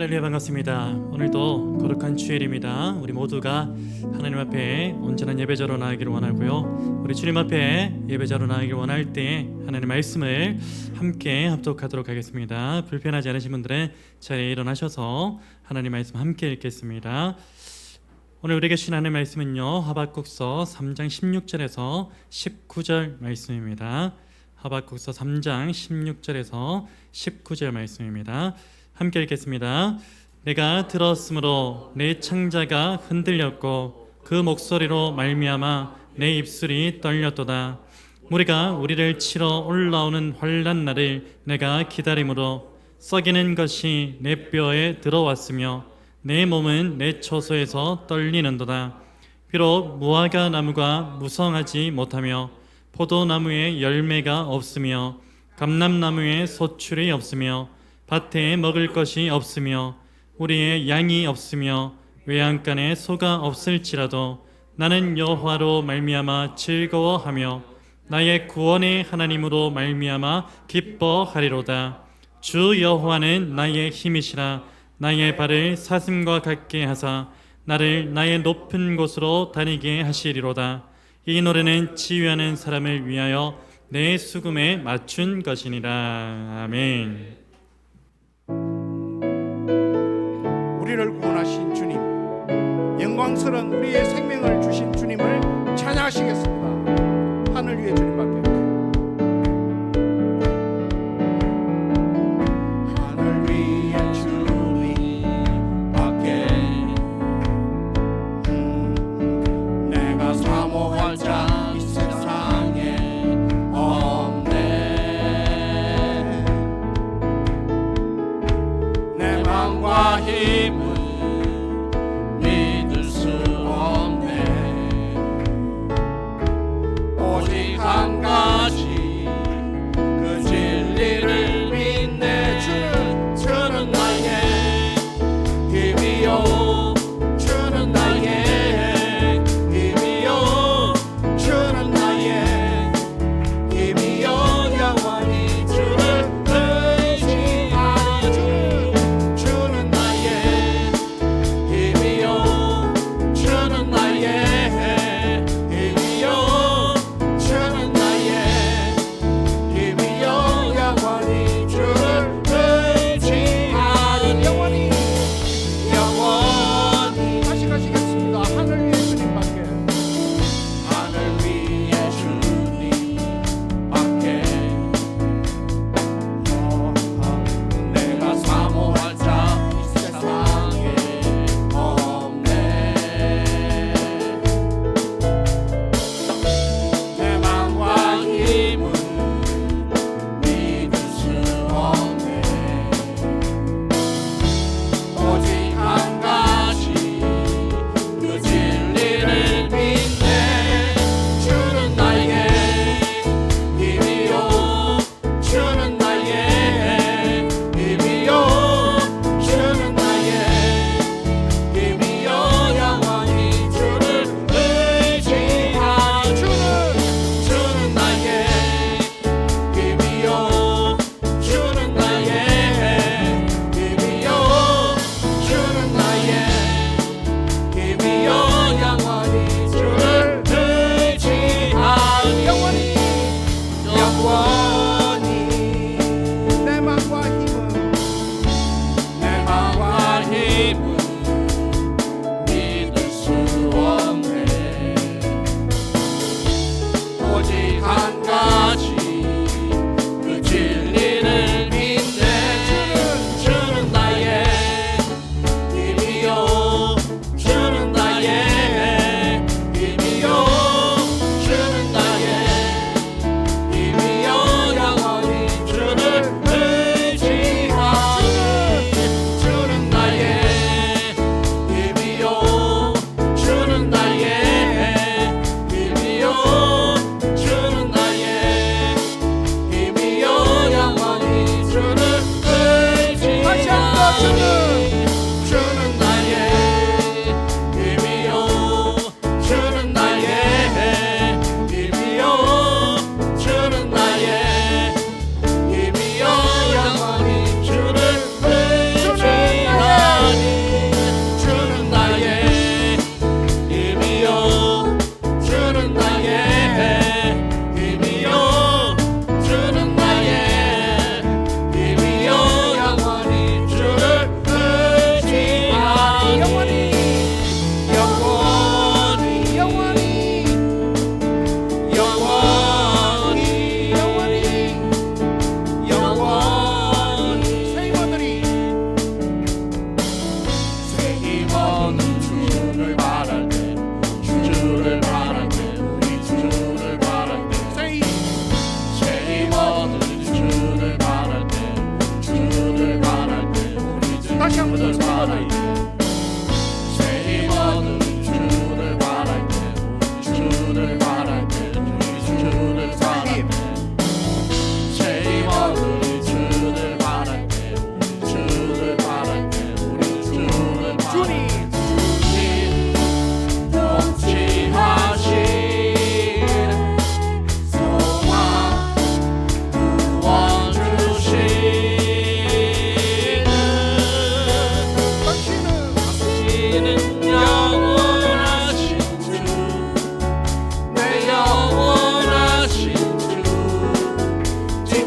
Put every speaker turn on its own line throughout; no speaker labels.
할렐루야, 반갑습니다. 오늘도 거룩한 주일입니다. 우리 모두가 하나님 앞에 온전한 예배자로 나아가기를 원하고요, 우리 주님 앞에 예배자로 나아가기를 원할 때 하나님의 말씀을 함께 합독하도록 하겠습니다. 불편하지 않으신 분들은 자리에 일어나셔서 하나님 말씀 함께 읽겠습니다. 오늘 우리에게 주신 하나님의 말씀은요, 하박국서 3장 16절에서 19절 말씀입니다. 하박국서 3장 16절에서 19절 말씀입니다. 함께 읽겠습니다. 내가 들었으므로 내 창자가 흔들렸고 그 목소리로 말미암아 내 입술이 떨렸도다. 무리가 우리를 치러 올라오는 환난 날을 내가 기다림으로 썩이는 것이 내 뼈에 들어왔으며 내 몸은 내 처소에서 떨리는도다. 비록 무화과 나무가 무성하지 못하며 포도나무에 열매가 없으며 감람나무에 소출이 없으며 밭에 먹을 것이 없으며 우리의 양이 없으며 외양간에 소가 없을지라도 나는 여호와로 말미암아 즐거워하며 나의 구원의 하나님으로 말미암아 기뻐하리로다. 주 여호와는 나의 힘이시라. 나의 발을 사슴과 같게 하사 나를 나의 높은 곳으로 다니게 하시리로다. 이 노래는 지휘하는 사람을 위하여 내 수금에 맞춘 것이니라. 아멘.
우리를 구원하신 주님, 영광스러운 우리의 생명을 주신 주님을 찬양하시겠습니다. 하늘 위에 주님밖에. 하늘 위에 주님밖에 내가 사모할 자 이 세상에 없네. 내 맘과 힘 한 가지 그 진리를 믿네. 주는 나의 힘이요, 주는 나의 힘이요, 주는 나의 힘이요. 영원히 주를 의지하리. 주는 나의 힘이요, 주는 나의 힘이요.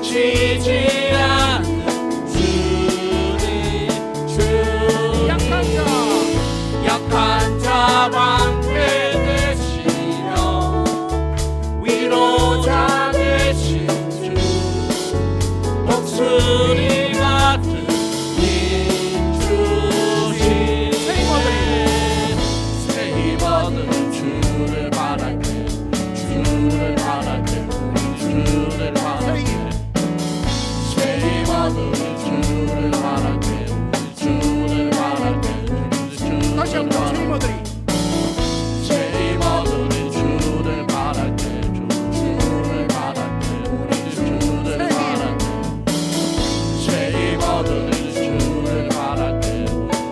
지치지 않는 주님 약한 자 방패 되시며 위로자 되신 주 독수리 같은 힘 주신 새 힘얻은 주를 바랄 때 주를 바랄 때 주를 바랄 때 새 힘얻은 주를 바랄 때 주를 바랄 때
다시 한번 새 힘얻으리
새 힘얻은 주를 바랄 때 주를 바랄 때 우리 주를 바랄 때 새 힘얻은 주를 바랄 때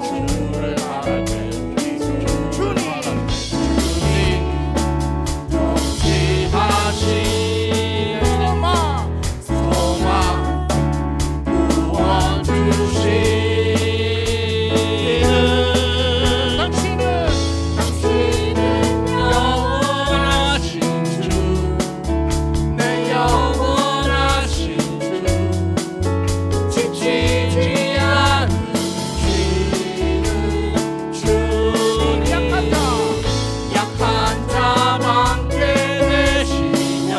주를 바랄 때 우리 주를 바랄 때 주님 통치하신 소망 구원 주시는 당신은 영원하신 주 내 영원하신 주 지치지 않는 주는 약한 자 방패 되시며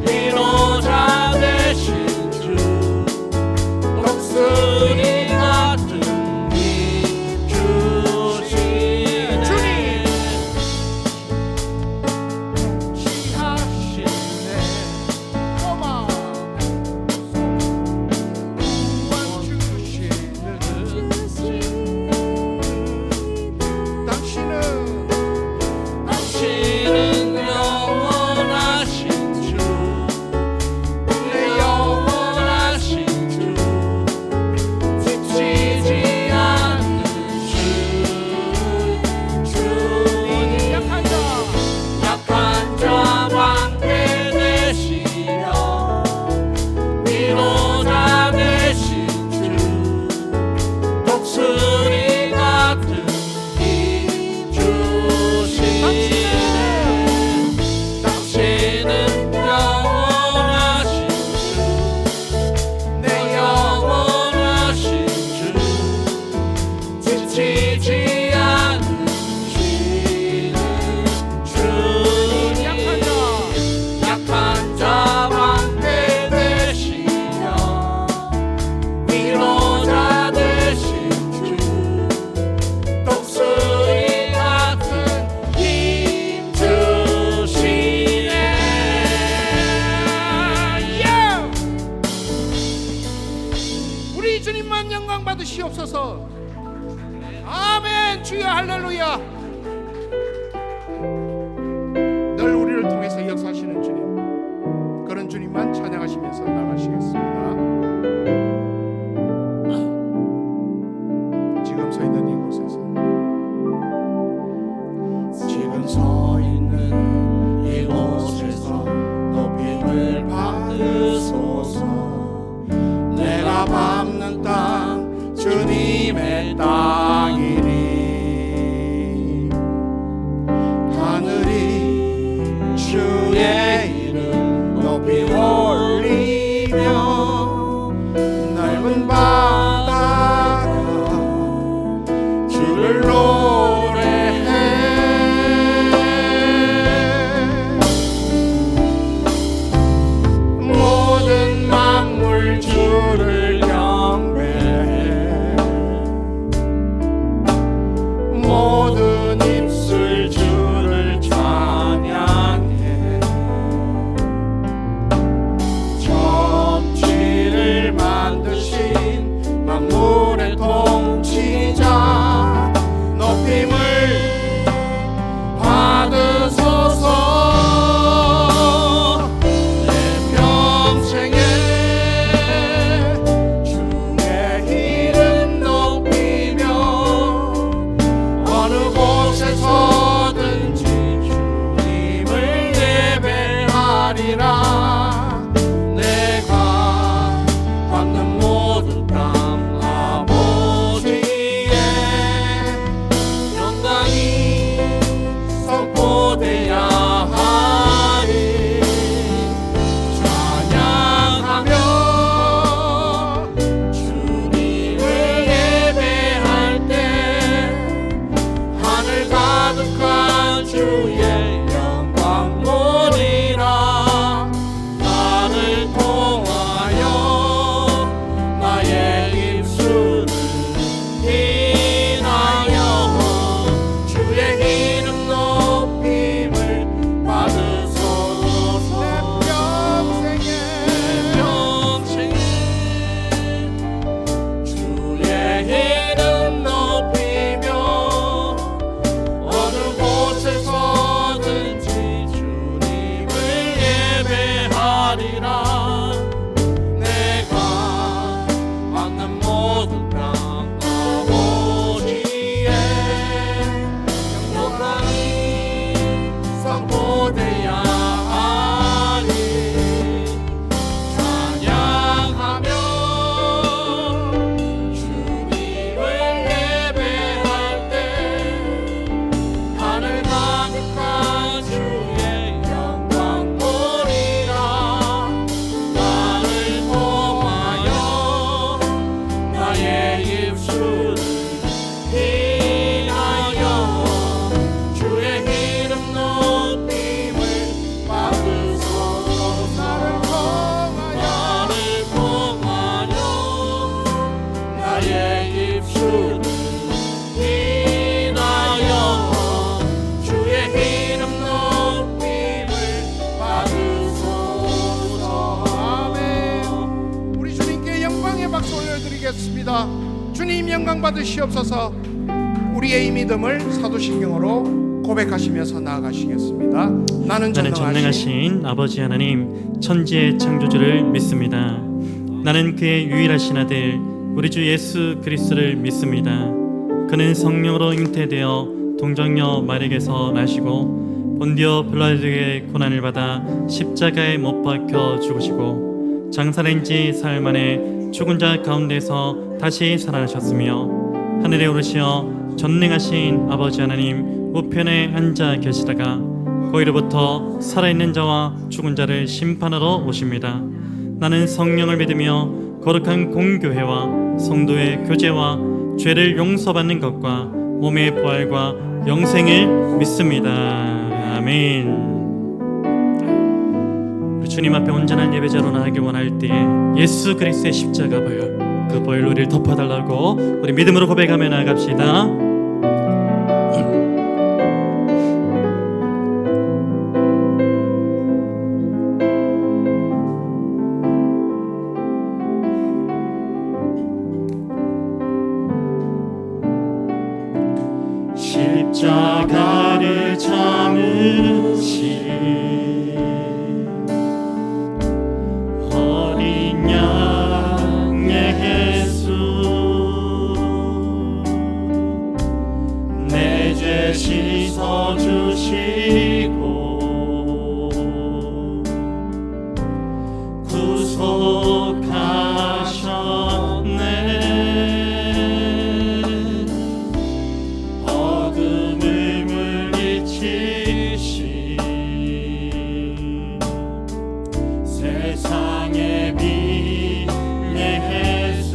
위로자 되신 주 독수리 같은 힘 주시네 통치하시네
소망 구원 주시는
당신은 영원하신 주 내 영원하신 주 지치지 않는 주님 약한 자 방패 되시며 위로자 되신 주 독수리 같은 힘 주시네 당신은 영원하신 주 내 영원하신 주 지치지 않는 주님 약한 자 방패 되시며 위로자 되신 주 독수리 같은 힘 주시네
우리 주님만 영광 받으시옵소서. 아멘. 주여 할렐루야. 늘 우리를 통해서 역사하시는 주님, 그런 주님만 찬양하시면서 나가시겠습니다. 지금 서 있는 이곳에서
지금 서 있는 이곳에서 높임을 받으소서 내가 밟는 땅 주님의 땅이니 하늘이 주의 이름 높이 올리며 넓은 바다가 주를 노래해 모든 만물 주를 경배해 모든 입술 주를 찬양해 천지를 만드신 만물의 통치자 높임을 받으소서 내 평생에 주의 이름 높이며 어느 곳에서든지 주님을 예배하리라 내가 받는 모든 땅 아버지의
어렵습니다. 주님 영광 받으시옵소서. 우리의 이 믿음을 사도신경으로 고백하시면서 나아가시겠습니다. 나는
전능하신 아버지 하나님, 천지의 창조주를 믿습니다. 나는 그의 유일하신 아들 우리 주 예수 그리스도를 믿습니다. 그는 성령으로 잉태되어 동정녀 마리에게서 나시고 본디오 빌라도의 고난을 받아 십자가에 못 박혀 죽으시고 장사된 지 사흘 만에 죽은 자 가운데서 다시 살아나셨으며 하늘에 오르시어 전능하신 아버지 하나님 우편에 앉아 계시다가 거기로부터 살아있는 자와 죽은 자를 심판하러 오십니다. 나는 성령을 믿으며 거룩한 공교회와 성도의 교제와 죄를 용서받는 것과 몸의 부활과 영생을 믿습니다. 아멘. 우리 주님 앞에 온전한 예배자로 나가길 원할 때 예수 그리스도의 십자가 보혈, 그 보혈로 우리를 덮어달라고 우리 믿음으로 고백하며 나아갑시다.
십자가를 참으신 어린 양의 예수, 내 죄 씻어주시고 구속하셨네. 세상의 빛의 예수,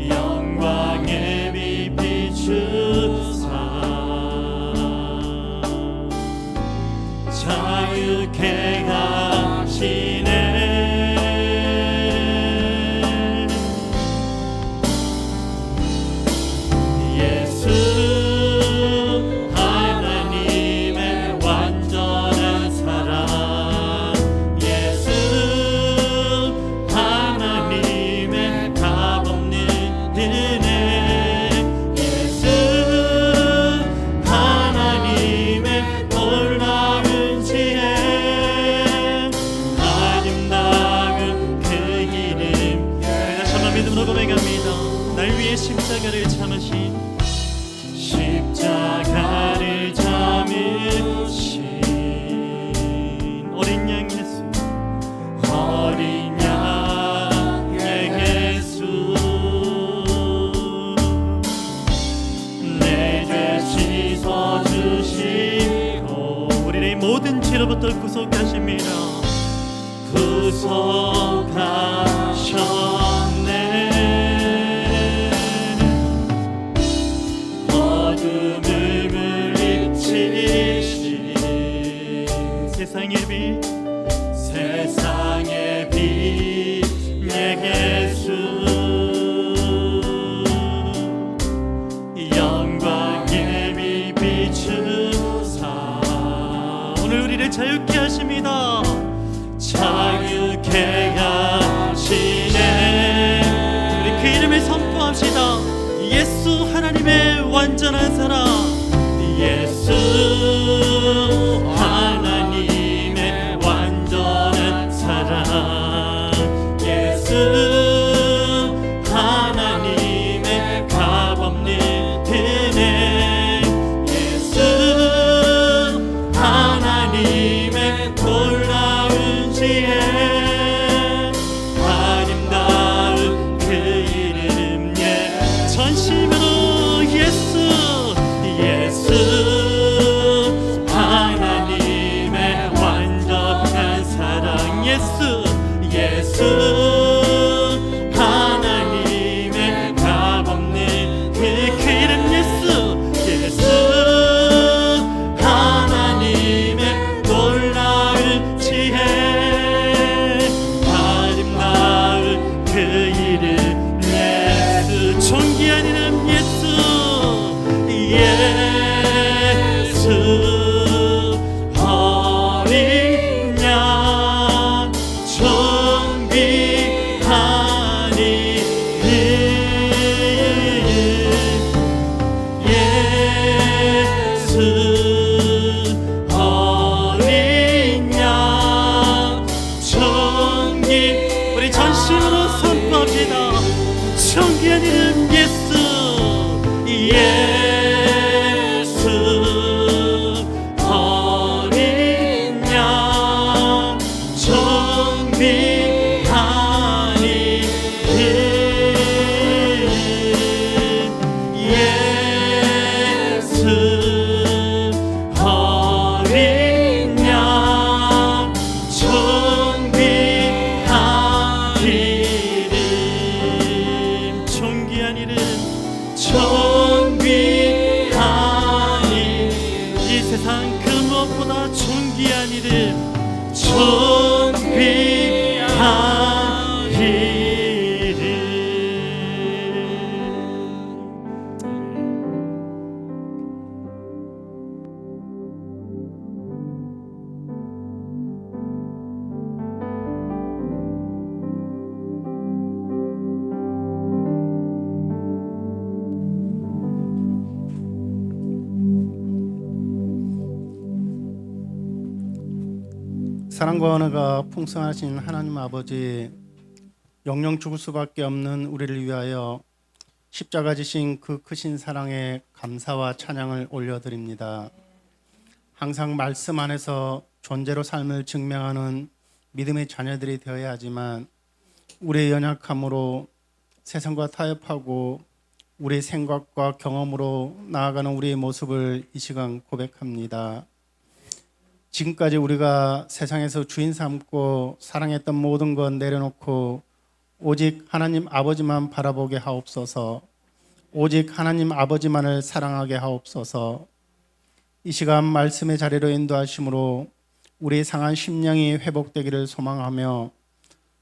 영광의 빛 비추사 자유케 하시네. 예수
십자가를 참으신
십자가를 참으신
어린 양 예수,
어린 양의 예수, 내 죄 씻어주시고
우리의 모든 죄로부터 구속하십니다.
구속하셨네. 어둠을 물리치신
세상의 빛,
세상의 빛 예수, 영광의 빛 비추사
오늘 우리를 자유케 하십니다.
자유케 하시네.
우리 그 이름을 선포합시다. 예수 하나님의 완전한 사랑,
예수 하나님의 완전한 사랑, 예수 하나님의 값없는 은혜, 예수 하나님의 놀라운 지혜, 아름다운 그 이름 전심으로 예수, 예수
사랑과 은혜가 풍성하신 하나님 아버지, 영영 죽을 수밖에 없는 우리를 위하여 십자가 지신 그 크신 사랑에 감사와 찬양을 올려드립니다. 항상 말씀 안에서 존재로 삶을 증명하는 믿음의 자녀들이 되어야 하지만 우리의 연약함으로 세상과 타협하고 우리의 생각과 경험으로 나아가는 우리의 모습을 이 시간 고백합니다. 지금까지 우리가 세상에서 주인 삼고 사랑했던 모든 것 내려놓고 오직 하나님 아버지만 바라보게 하옵소서. 오직 하나님 아버지만을 사랑하게 하옵소서. 이 시간 말씀의 자리로 인도하심으로 우리의 상한 심령이 회복되기를 소망하며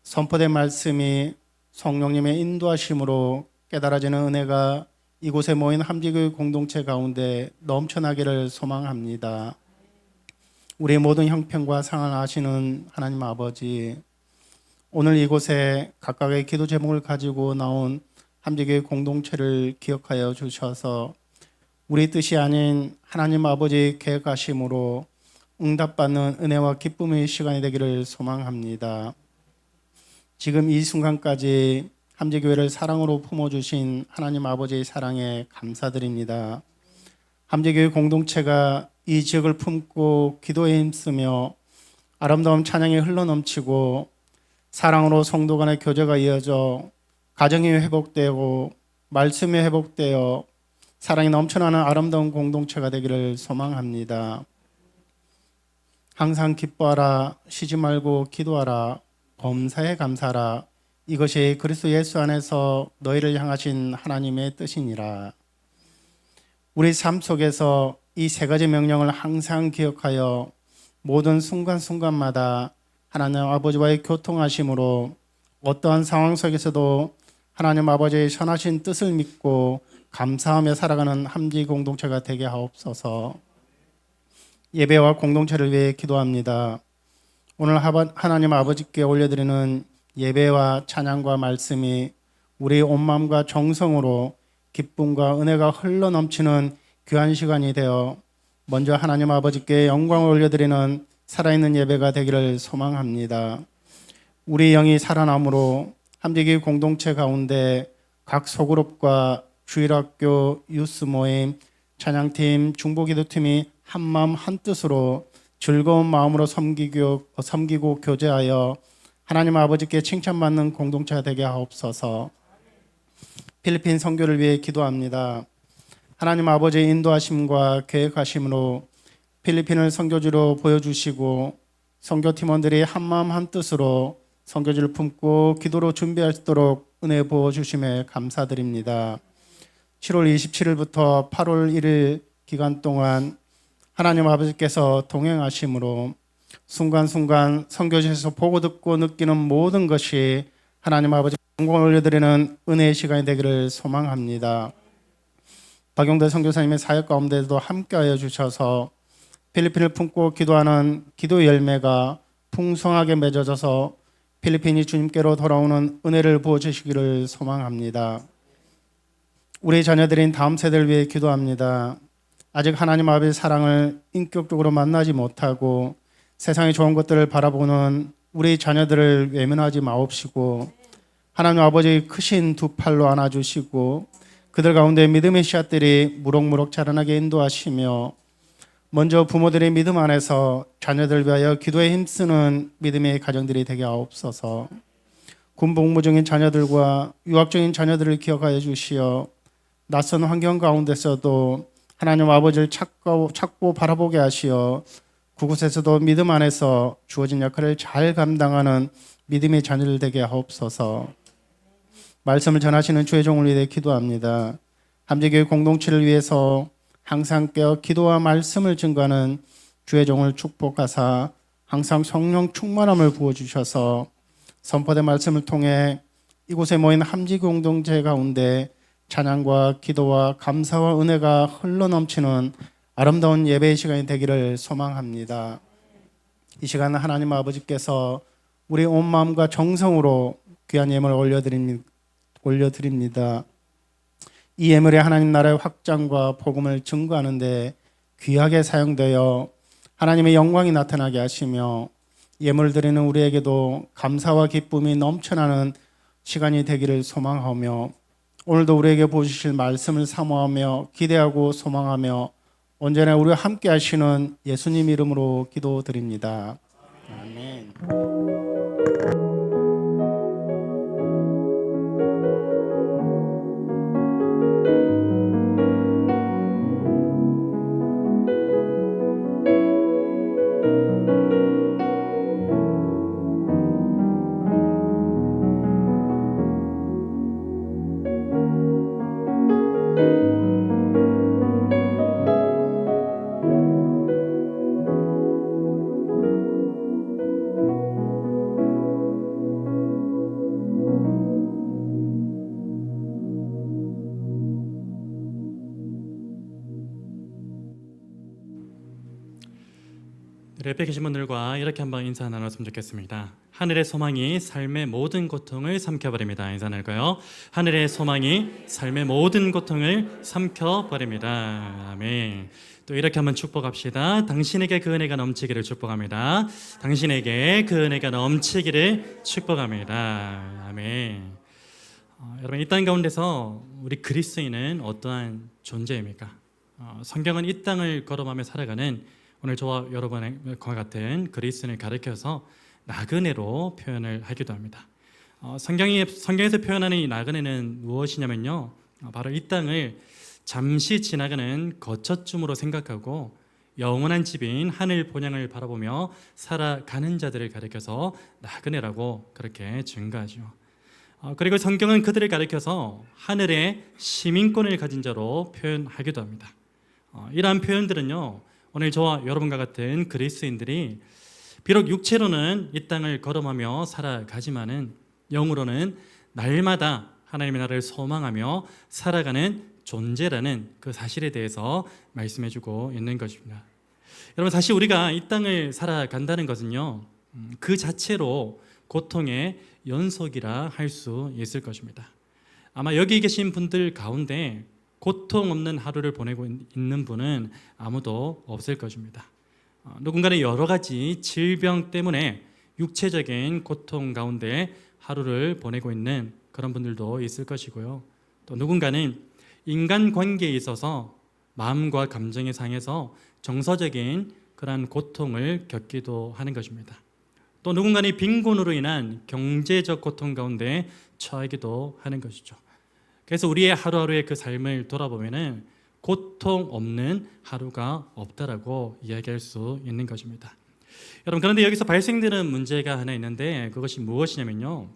선포된 말씀이 성령님의 인도하심으로 깨달아지는 은혜가 이곳에 모인 함지교회 공동체 가운데 넘쳐나기를 소망합니다. 우리의 모든 형편과 상황을 아시는 하나님 아버지, 오늘 이곳에 각각의 기도 제목을 가지고 나온 함지교회 공동체를 기억하여 주셔서 우리 뜻이 아닌 하나님 아버지의 계획하심으로 응답받는 은혜와 기쁨의 시간이 되기를 소망합니다. 지금 이 순간까지 함지교회를 사랑으로 품어주신 하나님 아버지의 사랑에 감사드립니다. 함지교회 공동체가 이 지역을 품고 기도에 힘쓰며 아름다운 찬양이 흘러넘치고 사랑으로 성도 간의 교제가 이어져 가정이 회복되고 말씀이 회복되어 사랑이 넘쳐나는 아름다운 공동체가 되기를 소망합니다. 항상 기뻐하라, 쉬지 말고 기도하라, 범사에 감사하라. 이것이 그리스도 예수 안에서 너희를 향하신 하나님의 뜻이니라. 우리 삶 속에서 이 세 가지 명령을 항상 기억하여 모든 순간순간마다 하나님 아버지와의 교통하심으로 어떠한 상황 속에서도 하나님 아버지의 선하신 뜻을 믿고 감사하며 살아가는 함지 공동체가 되게 하옵소서. 예배와 공동체를 위해 기도합니다. 오늘 하나님 아버지께 올려드리는 예배와 찬양과 말씀이 우리의 온 마음과 정성으로 기쁨과 은혜가 흘러넘치는 귀한 시간이 되어 먼저 하나님 아버지께 영광을 올려드리는 살아있는 예배가 되기를 소망합니다. 우리 영이 살아남으로 함지교회 공동체 가운데 각 소그룹과 주일학교, 유스 모임, 찬양팀, 중보기도팀이 한마음 한뜻으로 즐거운 마음으로 섬기고 교제하여 하나님 아버지께 칭찬받는 공동체가 되게 하옵소서. 필리핀 선교를 위해 기도합니다. 하나님 아버지의 인도하심과 계획하심으로 필리핀을 선교지로 보여주시고 선교팀원들이 한마음 한뜻으로 선교지를 품고 기도로 준비할 수 있도록 은혜 부어주심에 감사드립니다. 7월 27일부터 8월 1일 기간 동안 하나님 아버지께서 동행하심으로 순간순간 선교지에서 보고 듣고 느끼는 모든 것이 하나님 아버지 영광을 올려드리는 은혜의 시간이 되기를 소망합니다. 박용대 선교사님의 사역 가운데도 함께하여 주셔서 필리핀을 품고 기도하는 기도 열매가 풍성하게 맺어져서 필리핀이 주님께로 돌아오는 은혜를 부어주시기를 소망합니다. 우리 자녀들인 다음 세대를 위해 기도합니다. 아직 하나님 아버지의 사랑을 인격적으로 만나지 못하고 세상의 좋은 것들을 바라보는 우리 자녀들을 외면하지 마옵시고 하나님 아버지의 크신 두 팔로 안아주시고 그들 가운데 믿음의 씨앗들이 무럭무럭 자라나게 인도하시며 먼저 부모들의 믿음 안에서 자녀들 위하여 기도에 힘쓰는 믿음의 가정들이 되게 하옵소서. 군복무 중인 자녀들과 유학 중인 자녀들을 기억하여 주시어 낯선 환경 가운데서도 하나님 아버지를 찾고 바라보게 하시어 그곳에서도 믿음 안에서 주어진 역할을 잘 감당하는 믿음의 자녀들 되게 하옵소서. 말씀을 전하시는 주의 종을 위해 기도합니다. 함지교회 공동체를 위해서 항상 깨어 기도와 말씀을 증거하는 주의 종을 축복하사 항상 성령 충만함을 부어주셔서 선포된 말씀을 통해 이곳에 모인 함지 공동체 가운데 찬양과 기도와 감사와 은혜가 흘러넘치는 아름다운 예배의 시간이 되기를 소망합니다. 이 시간 하나님 아버지께서 우리 온 마음과 정성으로 귀한 예물을 올려드립니다. 이 예물이 하나님 나라의 확장과 복음을 증거하는 데 귀하게 사용되어 하나님의 영광이 나타나게 하시며 예물 드리는 우리에게도 감사와 기쁨이 넘쳐나는 시간이 되기를 소망하며 오늘도 우리에게 보여주실 말씀을 사모하며 기대하고 소망하며 언제나 우리와 함께 하시는 예수님 이름으로 기도드립니다. 아멘.
옆에 계신 분들과 이렇게 한번 인사 나눴으면 좋겠습니다. 하늘의 소망이 삶의 모든 고통을 삼켜버립니다. 인사 나눌까요? 하늘의 소망이 삶의 모든 고통을 삼켜버립니다. 아멘. 또 이렇게 한번 축복합시다. 당신에게 그 은혜가 넘치기를 축복합니다. 당신에게 그 은혜가 넘치기를 축복합니다. 아멘. 여러분, 이 땅 가운데서 우리 그리스도인은 어떠한 존재입니까? 성경은 이 땅을 걸어가며 살아가는 오늘 저와 여러분과 같은 그리스도인을 가리켜서 나그네로 표현을 하기도 합니다. 성경에서 표현하는 이 나그네는 무엇이냐면요, 바로 이 땅을 잠시 지나가는 거처쯤으로 생각하고 영원한 집인 하늘 본향을 바라보며 살아가는 자들을 가리켜서 나그네라고 그렇게 증가하죠. 그리고 성경은 그들을 가리켜서 하늘의 시민권을 가진 자로 표현하기도 합니다. 이러한 표현들은요, 오늘 저와 여러분과 같은 그리스도인들이 비록 육체로는 이 땅을 걸어가며 살아가지만은 영으로는 날마다 하나님의 나라를 소망하며 살아가는 존재라는 그 사실에 대해서 말씀해주고 있는 것입니다. 여러분, 사실 우리가 이 땅을 살아간다는 것은요, 그 자체로 고통의 연속이라 할 수 있을 것입니다. 아마 여기 계신 분들 가운데 고통 없는 하루를 보내고 있는 분은 아무도 없을 것입니다. 누군가는 여러 가지 질병 때문에 육체적인 고통 가운데 하루를 보내고 있는 그런 분들도 있을 것이고요. 또 누군가는 인간관계에 있어서 마음과 감정이 상해서 정서적인 그런 고통을 겪기도 하는 것입니다. 또 누군가는 빈곤으로 인한 경제적 고통 가운데 처하기도 하는 것이죠. 그래서 우리의 하루하루의 그 삶을 돌아보면은 고통 없는 하루가 없다라고 이야기할 수 있는 것입니다. 여러분, 그런데 여기서 발생되는 문제가 하나 있는데 그것이 무엇이냐면요,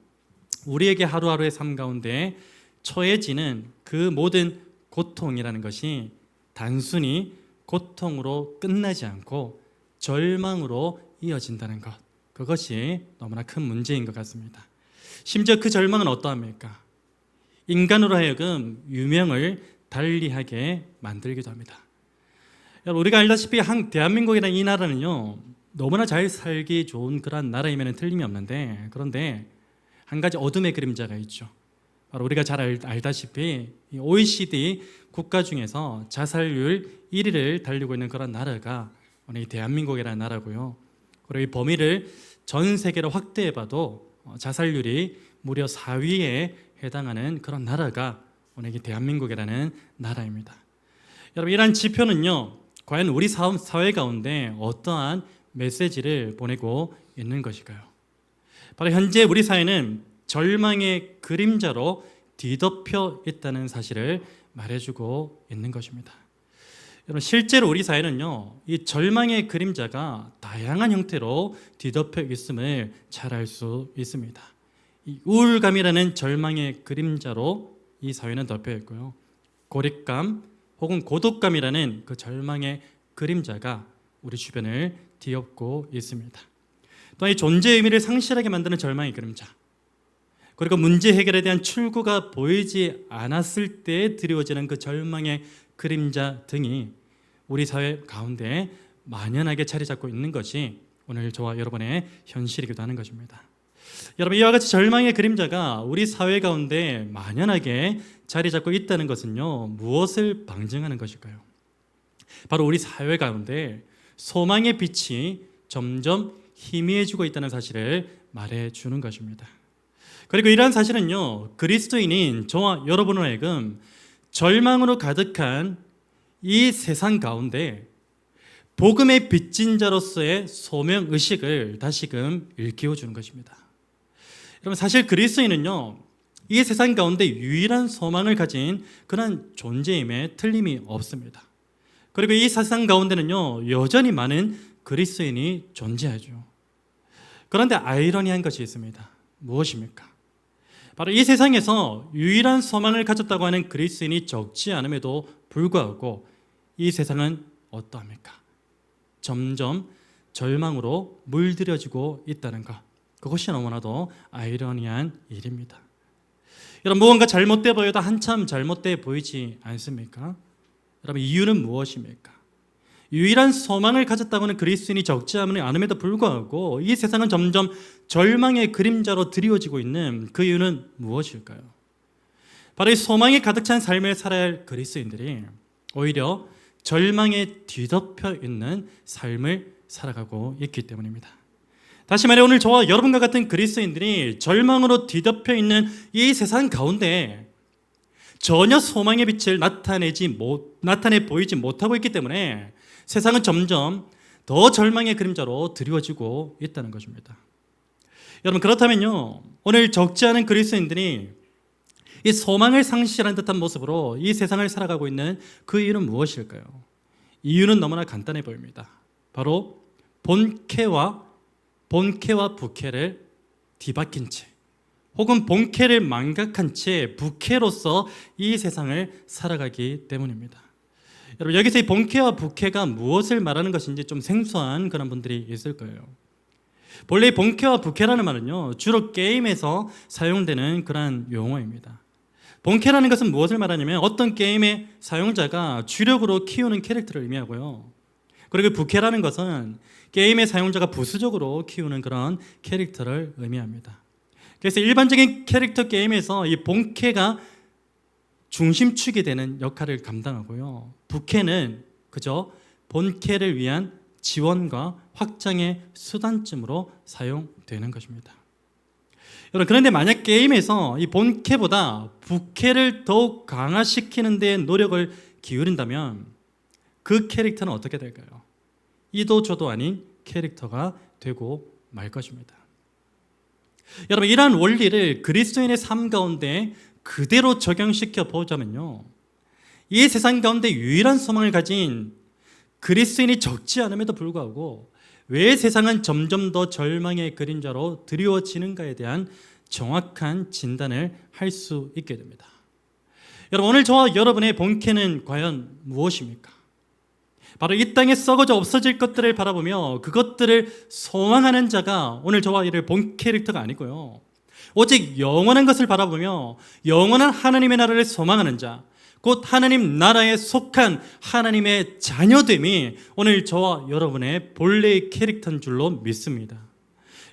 우리에게 하루하루의 삶 가운데 처해지는 그 모든 고통이라는 것이 단순히 고통으로 끝나지 않고 절망으로 이어진다는 것, 그것이 너무나 큰 문제인 것 같습니다. 심지어 그 절망은 어떠합니까? 인간으로 하여금 유명을 달리하게 만들기도 합니다. 여러분, 우리가 알다시피 대한민국이라는 이 나라는요, 너무나 잘 살기 좋은 그런 나라임에는 틀림이 없는데, 그런데 한 가지 어둠의 그림자가 있죠. 바로 우리가 잘 알다시피 이 OECD 국가 중에서 자살률 1위를 달리고 있는 그런 나라가 오늘 이 대한민국이라는 나라고요. 그리고 이 범위를 전 세계로 확대해봐도 자살률이 무려 4위에 해당하는 그런 나라가 오늘 이 대한민국이라는 나라입니다. 여러분, 이러한 지표는요, 과연 우리 사회 가운데 어떠한 메시지를 보내고 있는 것일까요? 바로 현재 우리 사회는 절망의 그림자로 뒤덮여 있다는 사실을 말해주고 있는 것입니다. 여러분, 실제로 우리 사회는요, 이 절망의 그림자가 다양한 형태로 뒤덮여 있음을 잘 알 수 있습니다. 이 우울감이라는 절망의 그림자로 이 사회는 덮여 있고요, 고립감 혹은 고독감이라는 그 절망의 그림자가 우리 주변을 뒤엎고 있습니다. 또한 이 존재 의미를 상실하게 만드는 절망의 그림자, 그리고 문제 해결에 대한 출구가 보이지 않았을 때 드리워지는 그 절망의 그림자 등이 우리 사회 가운데 만연하게 자리 잡고 있는 것이 오늘 저와 여러분의 현실이기도 하는 것입니다. 여러분, 이와 같이 절망의 그림자가 우리 사회 가운데 만연하게 자리 잡고 있다는 것은요, 무엇을 방증하는 것일까요? 바로 우리 사회 가운데 소망의 빛이 점점 희미해지고 있다는 사실을 말해주는 것입니다. 그리고 이러한 사실은요, 그리스도인인 저와 여러분으로 하여금 절망으로 가득한 이 세상 가운데 복음의 빚진 자로서의 소명의식을 다시금 일깨워주는 것입니다. 여러분, 사실 그리스도인은요, 이 세상 가운데 유일한 소망을 가진 그런 존재임에 틀림이 없습니다. 그리고 이 세상 가운데는요, 여전히 많은 그리스도인이 존재하죠. 그런데 아이러니한 것이 있습니다. 무엇입니까? 바로 이 세상에서 유일한 소망을 가졌다고 하는 그리스도인이 적지 않음에도 불구하고 이 세상은 어떠합니까? 점점 절망으로 물들여지고 있다는 것, 그것이 너무나도 아이러니한 일입니다. 여러분, 무언가 잘못돼 보여도 한참 잘못돼 보이지 않습니까? 여러분, 이유는 무엇입니까? 유일한 소망을 가졌다고 하는 그리스도인이 적지 않음에도 불구하고 이 세상은 점점 절망의 그림자로 드리워지고 있는 그 이유는 무엇일까요? 바로 이 소망이 가득 찬 삶을 살아야 할 그리스도인들이 오히려 절망에 뒤덮여 있는 삶을 살아가고 있기 때문입니다. 다시 말해, 오늘 저와 여러분과 같은 그리스도인들이 절망으로 뒤덮여 있는 이 세상 가운데 전혀 소망의 빛을 나타내 보이지 못하고 있기 때문에 세상은 점점 더 절망의 그림자로 드리워지고 있다는 것입니다. 여러분, 그렇다면요, 오늘 적지 않은 그리스도인들이 이 소망을 상실한 듯한 모습으로 이 세상을 살아가고 있는 그 이유는 무엇일까요? 이유는 너무나 간단해 보입니다. 바로 본캐와 부캐를 뒤바뀐 채, 혹은 본캐를 망각한 채 부캐로서 이 세상을 살아가기 때문입니다. 여러분, 여기서 이 본캐와 부캐가 무엇을 말하는 것인지 좀 생소한 그런 분들이 있을 거예요. 본래 본캐와 부캐라는 말은요, 주로 게임에서 사용되는 그러한 용어입니다. 본캐라는 것은 무엇을 말하냐면 어떤 게임의 사용자가 주력으로 키우는 캐릭터를 의미하고요. 그리고 부캐라는 것은 게임의 사용자가 부수적으로 키우는 그런 캐릭터를 의미합니다. 그래서 일반적인 캐릭터 게임에서 이 본캐가 중심축이 되는 역할을 감당하고요, 부캐는 그저 본캐를 위한 지원과 확장의 수단쯤으로 사용되는 것입니다. 여러분, 그런데 만약 게임에서 이 본캐보다 부캐를 더욱 강화시키는 데 노력을 기울인다면 그 캐릭터는 어떻게 될까요? 이도 저도 아닌 캐릭터가 되고 말 것입니다. 여러분, 이러한 원리를 그리스도인의 삶 가운데 그대로 적용시켜 보자면요, 이 세상 가운데 유일한 소망을 가진 그리스도인이 적지 않음에도 불구하고 왜 세상은 점점 더 절망의 그림자로 드리워지는가에 대한 정확한 진단을 할 수 있게 됩니다. 여러분, 오늘 저와 여러분의 본캐는 과연 무엇입니까? 바로 이 땅에 썩어져 없어질 것들을 바라보며 그것들을 소망하는 자가 오늘 저와 이를 본 캐릭터가 아니고요, 오직 영원한 것을 바라보며 영원한 하나님의 나라를 소망하는 자, 곧 하나님 나라에 속한 하나님의 자녀됨이 오늘 저와 여러분의 본래의 캐릭터인 줄로 믿습니다.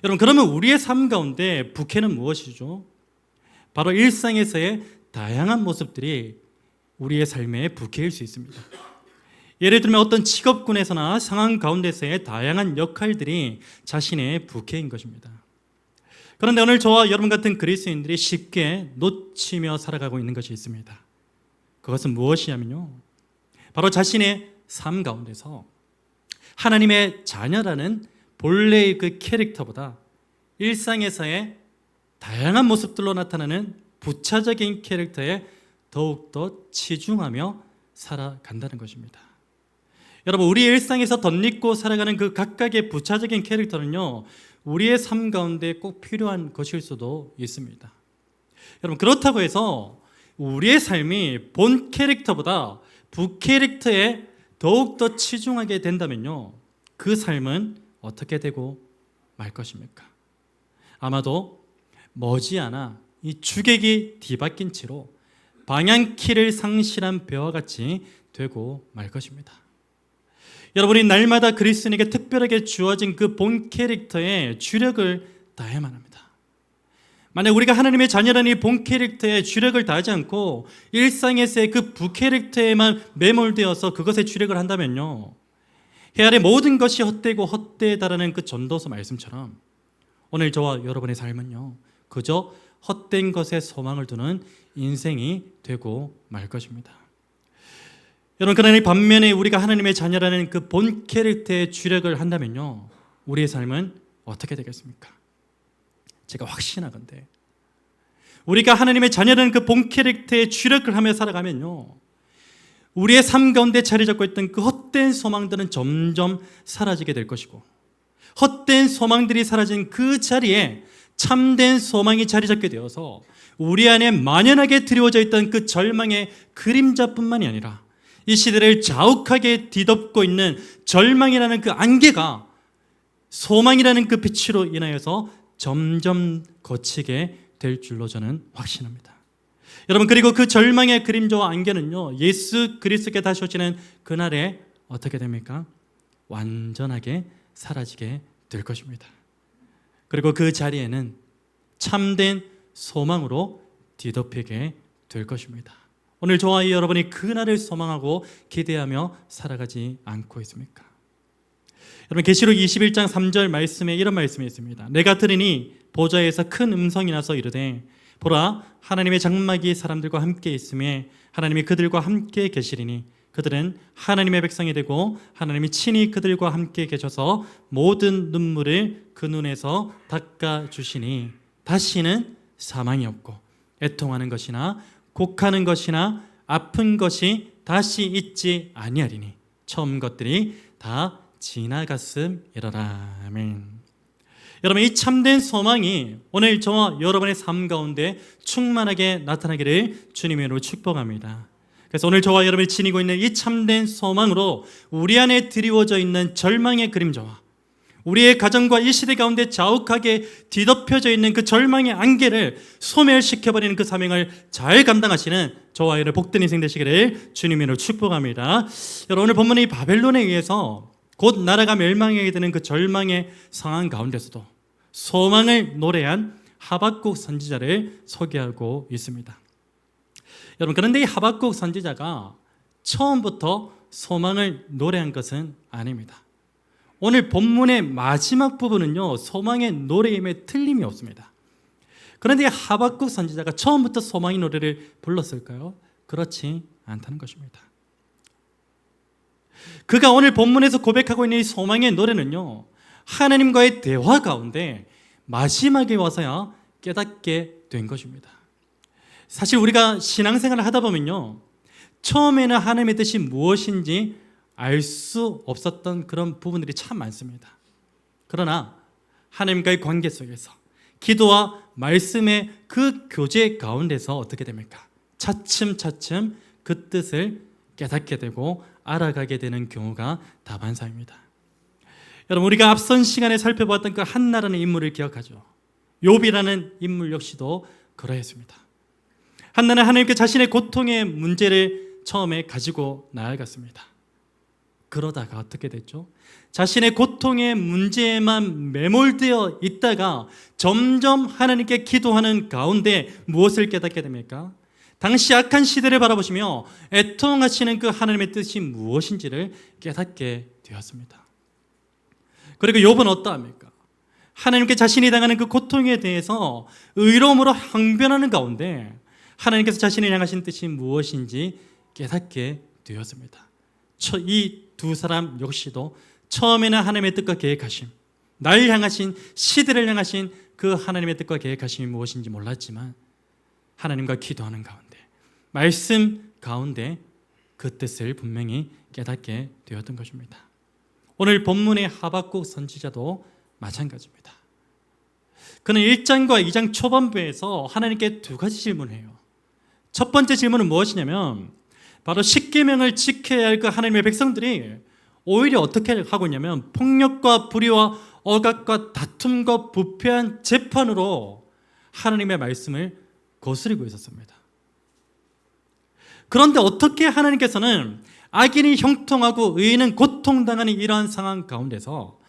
여러분, 그러면 우리의 삶 가운데 부캐는 무엇이죠? 바로 일상에서의 다양한 모습들이 우리의 삶의 부캐일 수 있습니다. 예를 들면 어떤 직업군에서나 상황 가운데서의 다양한 역할들이 자신의 부캐인 것입니다. 그런데 오늘 저와 여러분 같은 그리스도인들이 쉽게 놓치며 살아가고 있는 것이 있습니다. 그것은 무엇이냐면요, 바로 자신의 삶 가운데서 하나님의 자녀라는 본래의 그 캐릭터보다 일상에서의 다양한 모습들로 나타나는 부차적인 캐릭터에 더욱더 치중하며 살아간다는 것입니다. 여러분, 우리의 일상에서 덧입고 살아가는 그 각각의 부차적인 캐릭터는요, 우리의 삶 가운데 꼭 필요한 것일 수도 있습니다. 여러분, 그렇다고 해서 우리의 삶이 본 캐릭터보다 부 캐릭터에 더욱더 치중하게 된다면요, 그 삶은 어떻게 되고 말 것입니까? 아마도 머지않아 이 주객이 뒤바뀐 채로 방향키를 상실한 배와 같이 되고 말 것입니다. 여러분이 날마다 그리스도인에게 특별하게 주어진 그 본 캐릭터의 주력을 다해야만 합니다. 만약 우리가 하나님의 자녀라는 이 본 캐릭터에 주력을 다하지 않고 일상에서의 그 부캐릭터에만 매몰되어서 그것에 주력을 한다면요, 해 아래 모든 것이 헛되고 헛되다라는 그 전도서 말씀처럼 오늘 저와 여러분의 삶은요, 그저 헛된 것에 소망을 두는 인생이 되고 말 것입니다. 여러분, 그러나 반면에 우리가 하나님의 자녀라는 그 본 캐릭터에 주력을 한다면요, 우리의 삶은 어떻게 되겠습니까? 제가 확신하건대 우리가 하나님의 자녀라는 그 본 캐릭터에 주력을 하며 살아가면요, 우리의 삶 가운데 자리 잡고 있던 그 헛된 소망들은 점점 사라지게 될 것이고, 헛된 소망들이 사라진 그 자리에 참된 소망이 자리 잡게 되어서 우리 안에 만연하게 드리워져 있던 그 절망의 그림자뿐만이 아니라 이 시대를 자욱하게 뒤덮고 있는 절망이라는 그 안개가 소망이라는 그 빛으로 인하여서 점점 거치게 될 줄로 저는 확신합니다. 여러분, 그리고 그 절망의 그림자와 안개는요, 예수 그리스도께 다시 오시는 그날에 어떻게 됩니까? 완전하게 사라지게 될 것입니다. 그리고 그 자리에는 참된 소망으로 뒤덮이게 될 것입니다. 오늘 저와 여러분이 그날을 소망하고 기대하며 살아가지 않고 있습니까? 여러분, 계시록 21장 3절 말씀에 이런 말씀이 있습니다. 내가 들으니 보좌에서 큰 음성이 나서 이르되 보라, 하나님의 장막이 사람들과 함께 있음에 하나님이 그들과 함께 계시리니 그들은 하나님의 백성이 되고 하나님이 친히 그들과 함께 계셔서 모든 눈물을 그 눈에서 닦아주시니 다시는 사망이 없고 애통하는 것이나 곡하는 것이나 아픈 것이 다시 있지 아니하리니 처음 것들이 다 지나갔음이로라. 아멘. 여러분, 이 참된 소망이 오늘 저와 여러분의 삶 가운데 충만하게 나타나기를 주님의 이름으로 축복합니다. 그래서 오늘 저와 여러분이 지니고 있는 이 참된 소망으로 우리 안에 드리워져 있는 절망의 그림자와 우리의 가정과 이 시대 가운데 자욱하게 뒤덮여져 있는 그 절망의 안개를 소멸시켜버리는 그 사명을 잘 감당하시는 저와 여러분 복된 인생 되시기를 주님의 이름으로 축복합니다. 여러분, 오늘 본문의 이 바벨론에 의해서 곧 나라가 멸망하게 되는 그 절망의 상황 가운데서도 소망을 노래한 하박국 선지자를 소개하고 있습니다. 여러분, 그런데 이 하박국 선지자가 처음부터 소망을 노래한 것은 아닙니다. 오늘 본문의 마지막 부분은요, 소망의 노래임에 틀림이 없습니다. 그런데 이 하박국 선지자가 처음부터 소망의 노래를 불렀을까요? 그렇지 않다는 것입니다. 그가 오늘 본문에서 고백하고 있는 이 소망의 노래는요, 하나님과의 대화 가운데 마지막에 와서야 깨닫게 된 것입니다. 사실 우리가 신앙생활을 하다 보면요, 처음에는 하나님의 뜻이 무엇인지 알 수 없었던 그런 부분들이 참 많습니다. 그러나 하나님과의 관계 속에서 기도와 말씀의 그 교제 가운데서 어떻게 됩니까? 차츰차츰 그 뜻을 깨닫게 되고 알아가게 되는 경우가 다반사입니다. 여러분, 우리가 앞선 시간에 살펴보았던 그 한나라는 인물을 기억하죠. 욥이라는 인물 역시도 그러했습니다. 한나는 하나님께 자신의 고통의 문제를 처음에 가지고 나아갔습니다. 그러다가 어떻게 됐죠? 자신의 고통의 문제에만 매몰되어 있다가 점점 하나님께 기도하는 가운데 무엇을 깨닫게 됩니까? 당시 악한 시대를 바라보시며 애통하시는 그 하나님의 뜻이 무엇인지를 깨닫게 되었습니다. 그리고 욥은 어떠합니까? 하나님께 자신이 당하는 그 고통에 대해서 의로움으로 항변하는 가운데 하나님께서 자신을 향하신 뜻이 무엇인지 깨닫게 되었습니다. 이 두 사람 역시도 처음에는 하나님의 뜻과 계획하심, 날 향하신, 시대를 향하신 그 하나님의 뜻과 계획하심이 무엇인지 몰랐지만 하나님과 기도하는 가운데, 말씀 가운데 그 뜻을 분명히 깨닫게 되었던 것입니다. 오늘 본문의 하박국 선지자도 마찬가지입니다. 그는 1장과 2장 초반부에서 하나님께 두 가지 질문을 해요. 첫 번째 질문은 무엇이냐면 바로 십계명을 지켜야 할 그 하나님의 백성들이 오히려 어떻게 하고 있냐면 폭력과 불의와 억압과 다툼과 부패한 재판으로 하나님의 말씀을 거스르고 있었습니다. 그런데 어떻게 하나님께서는 악인이 형통하고 의인은 고통당하는 이러한 상황 가운데서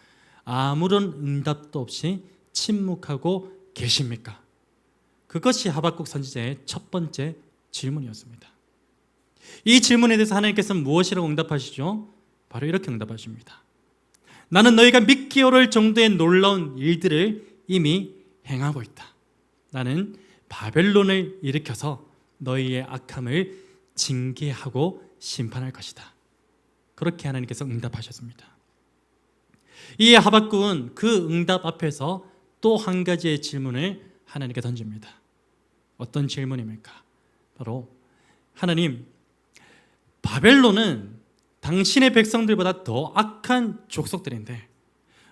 아무런 응답도 없이 침묵하고 계십니까? 그것이 하박국 선지자의 첫 번째 질문이었습니다. 이 질문에 대해서 하나님께서는 무엇이라고 응답하시죠? 바로 이렇게 응답하십니다. 나는 너희가 믿기 어려울 정도의 놀라운 일들을 이미 행하고 있다. 나는 바벨론을 일으켜서 너희의 악함을 징계하고 심판할 것이다. 그렇게 하나님께서 응답하셨습니다. 이 하박국은 그 응답 앞에서 또 한 가지의 질문을 하나님께 던집니다. 어떤 질문입니까? 바로 하나님, 바벨론은 당신의 백성들보다 더 악한 족속들인데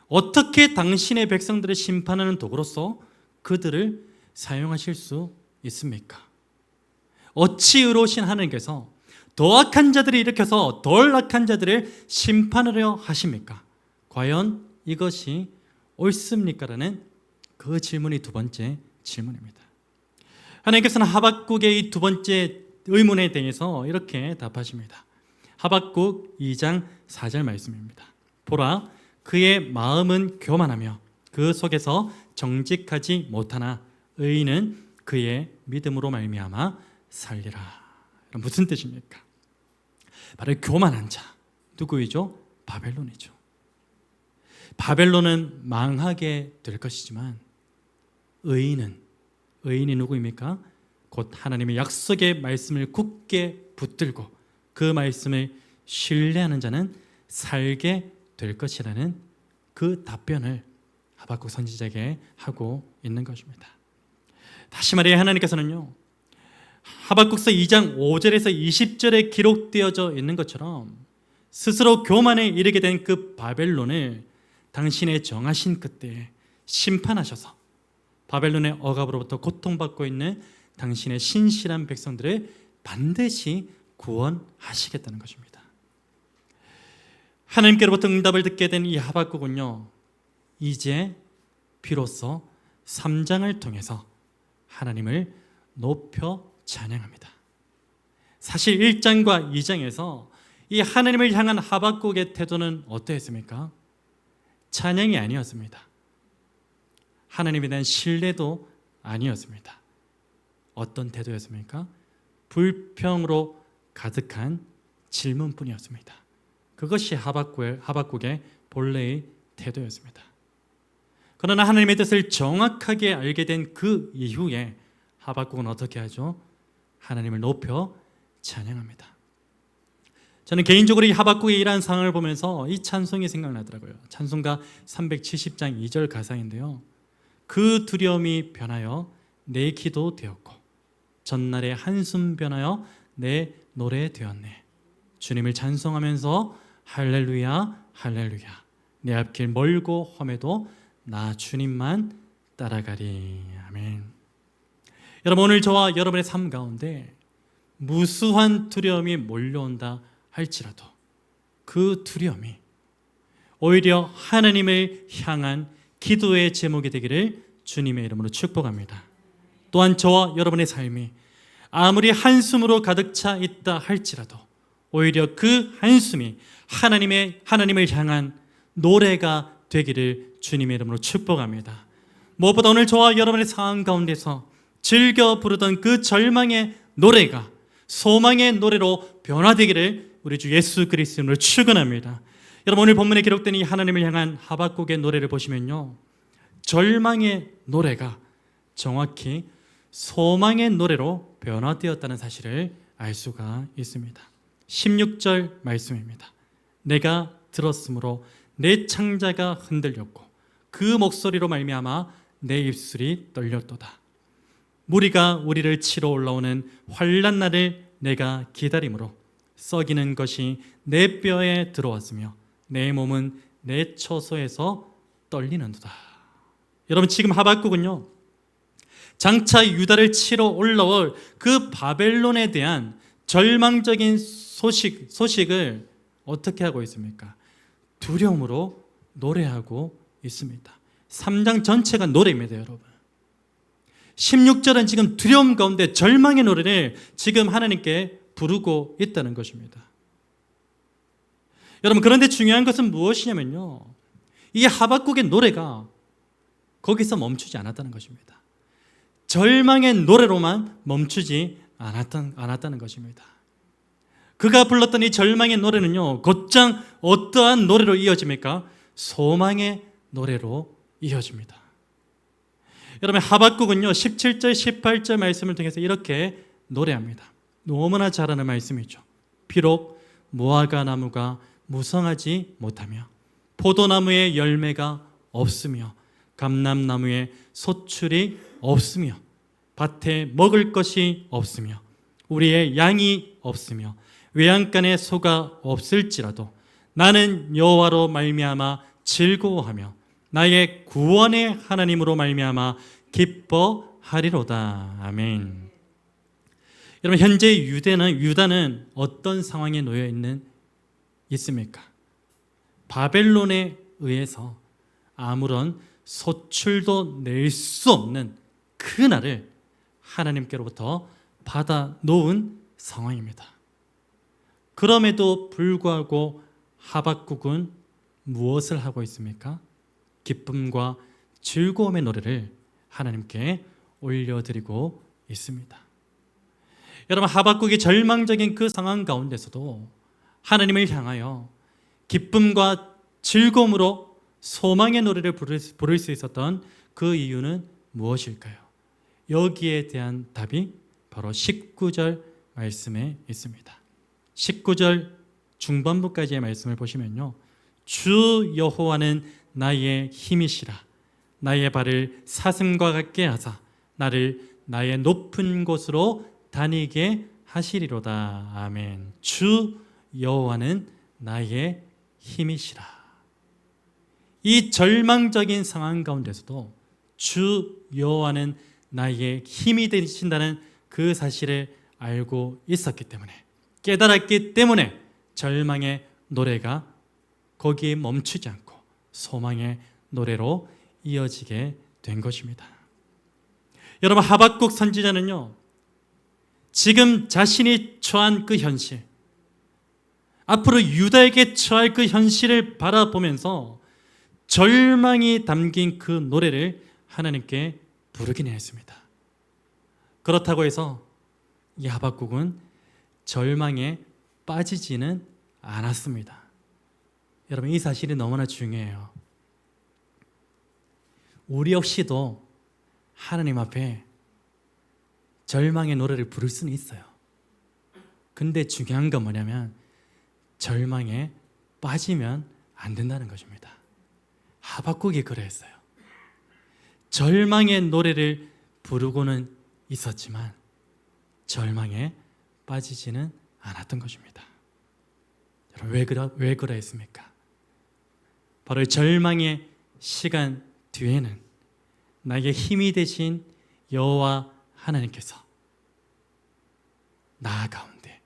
어떻게 당신의 백성들을 심판하는 도구로서 그들을 사용하실 수 있습니까? 어찌 의로우신 하나님께서 더 악한 자들을 일으켜서 덜 악한 자들을 심판하려 하십니까? 과연 이것이 옳습니까? 라는 그 질문이 두 번째 질문입니다. 하나님께서는 하박국의 이 두 번째 의문에 대해서 이렇게 답하십니다. 하박국 2장 4절 말씀입니다. 보라, 그의 마음은 교만하며 그 속에서 정직하지 못하나 의인은 그의 믿음으로 말미암아 살리라. 무슨 뜻입니까? 바로 교만한 자, 누구이죠? 바벨론이죠. 바벨론은 망하게 될 것이지만 의인이 누구입니까? 곧 하나님의 약속의 말씀을 굳게 붙들고 그 말씀을 신뢰하는 자는 살게 될 것이라는 그 답변을 하박국 선지자에게 하고 있는 것입니다. 다시 말해 하나님께서는요, 하박국서 2장 5절에서 20절에 기록되어져 있는 것처럼 스스로 교만에 이르게 된 그 바벨론을 당신의 정하신 그때에 심판하셔서 바벨론의 억압으로부터 고통받고 있는 당신의 신실한 백성들을 반드시 구원하시겠다는 것입니다. 하나님께로부터 응답을 듣게 된 이 하박국은요, 이제 비로소 3장을 통해서 하나님을 높여 찬양합니다. 사실 1장과 2장에서 이 하나님을 향한 하박국의 태도는 어떠했습니까? 찬양이 아니었습니다. 하나님에 대한 신뢰도 아니었습니다. 어떤 태도였습니까? 불평으로 가득한 질문뿐이었습니다. 그것이 하박국의 본래의 태도였습니다. 그러나 하나님의 뜻을 정확하게 알게 된 그 이후에 하박국은 어떻게 하죠? 하나님을 높여 찬양합니다. 저는 개인적으로 이 하박국의 이러한 상황을 보면서 이 찬송이 생각나더라고요. 찬송가 370장 2절 가사인데요. 그 두려움이 변하여 내 기도 되었고 전날의 한숨 변하여 내 노래 되었네. 주님을 찬송하면서 할렐루야 할렐루야, 내 앞길 멀고 험해도 나 주님만 따라가리. 아멘. 여러분, 오늘 저와 여러분의 삶 가운데 무수한 두려움이 몰려온다 할지라도 그 두려움이 오히려 하나님을 향한 기도의 제목이 되기를 주님의 이름으로 축복합니다. 또한 저와 여러분의 삶이 아무리 한숨으로 가득 차 있다 할지라도 오히려 그 한숨이 하나님을 향한 노래가 되기를 주님의 이름으로 축복합니다. 무엇보다 오늘 저와 여러분의 상황 가운데서 즐겨 부르던 그 절망의 노래가 소망의 노래로 변화되기를 우리 주 예수 그리스도로 축원합니다. 여러분, 오늘 본문에 기록된 이 하나님을 향한 하박국의 노래를 보시면요, 절망의 노래가 정확히 소망의 노래로 변화되었다는 사실을 알 수가 있습니다. 16절 말씀입니다. 내가 들었으므로 내 창자가 흔들렸고 그 목소리로 말미암아 내 입술이 떨렸도다. 무리가 우리를 치러 올라오는 환난 날을 내가 기다림으로 썩이는 것이 내 뼈에 들어왔으며 내 몸은 내 처소에서 떨리는도다. 여러분, 지금 하박국은요, 장차 유다를 치러 올라올 그 바벨론에 대한 절망적인 소식을 어떻게 하고 있습니까? 두려움으로 노래하고 있습니다. 3장 전체가 노래입니다, 여러분. 16절은 지금 두려움 가운데 절망의 노래를 지금 하나님께 부르고 있다는 것입니다. 여러분, 그런데 중요한 것은 무엇이냐면요, 이 하박국의 노래가 거기서 멈추지 않았다는 것입니다. 절망의 노래로만 멈추지 않았다는 것입니다. 그가 불렀던 이 절망의 노래는요, 곧장 어떠한 노래로 이어집니까? 소망의 노래로 이어집니다. 여러분, 하박국은요 17절 18절 말씀을 통해서 이렇게 노래합니다. 너무나 잘 아는 말씀이죠. 비록 무화과 나무가 무성하지 못하며 포도나무에 열매가 없으며 감람나무에 소출이 없으며 밭에 먹을 것이 없으며 우리의 양이 없으며 외양간에 소가 없을지라도 나는 여호와로 말미암아 즐거워하며 나의 구원의 하나님으로 말미암아 기뻐하리로다. 아멘. 여러분, 현재 유다는 어떤 상황에 놓여 있습니까? 바벨론에 의해서 아무런 소출도 낼 수 없는 그 날을 하나님께로부터 받아 놓은 상황입니다. 그럼에도 불구하고 하박국은 무엇을 하고 있습니까? 기쁨과 즐거움의 노래를 하나님께 올려드리고 있습니다. 여러분, 하박국이 절망적인 그 상황 가운데서도 하나님을 향하여 기쁨과 즐거움으로 소망의 노래를 부를 수 있었던 그 이유는 무엇일까요? 여기에 대한 답이 바로 19절 말씀에 있습니다. 19절 중반부까지의 말씀을 보시면요, 주 여호와는 나의 힘이시라. 나의 발을 사슴과 같게 하사 나를 나의 높은 곳으로 다니게 하시리로다. 아멘. 주 여호와는 나의 힘이시라. 이 절망적인 상황 가운데서도 주 여호와는 나의 힘이 되신다는 그 사실을 알고 있었기 때문에, 깨달았기 때문에 절망의 노래가 거기에 멈추지 않고 소망의 노래로 이어지게 된 것입니다. 여러분, 하박국 선지자는요, 지금 자신이 처한 그 현실, 앞으로 유다에게 처할 그 현실을 바라보면서 절망이 담긴 그 노래를 하나님께 부르긴 했습니다. 그렇다고 해서 이 하박국은 절망에 빠지지는 않았습니다. 여러분, 이 사실이 너무나 중요해요. 우리 역시도 하나님 앞에 절망의 노래를 부를 수는 있어요. 근데 중요한 건 뭐냐면 절망에 빠지면 안 된다는 것입니다. 하박국이 그랬어요. 절망의 노래를 부르고는 있었지만 절망에 빠지지는 않았던 것입니다. 여러분, 왜 그랬습니까? 바로 절망의 시간 뒤에는 나에게 힘이 되신 여호와 하나님께서 나 가운데,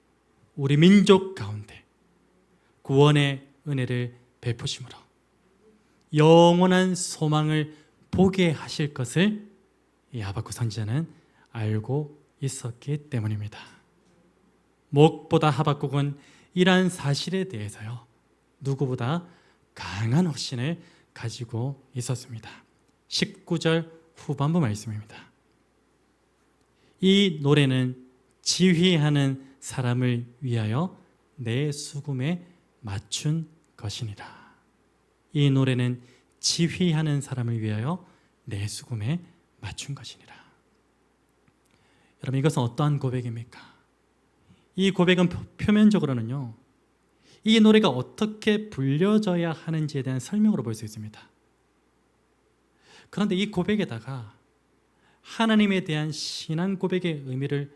우리 민족 가운데 구원의 은혜를 베푸심으로 영원한 소망을 보게 하실 것을 이 하박국 선지자는 알고 있었기 때문입니다. 무엇보다 하박국은 이러한 사실에 대해서요, 누구보다 강한 확신을 가지고 있었습니다. 19절 후반부 말씀입니다. 이 노래는 지휘하는 사람을 위하여 내 수금에 맞춘 것이니라. 이 노래는 지휘하는 사람을 위하여 내 수금에 맞춘 것이니라. 여러분, 이것은 어떠한 고백입니까? 이 고백은 표면적으로는요, 이 노래가 어떻게 불려져야 하는지에 대한 설명으로 볼 수 있습니다. 그런데 이 고백에다가 하나님에 대한 신앙 고백의 의미를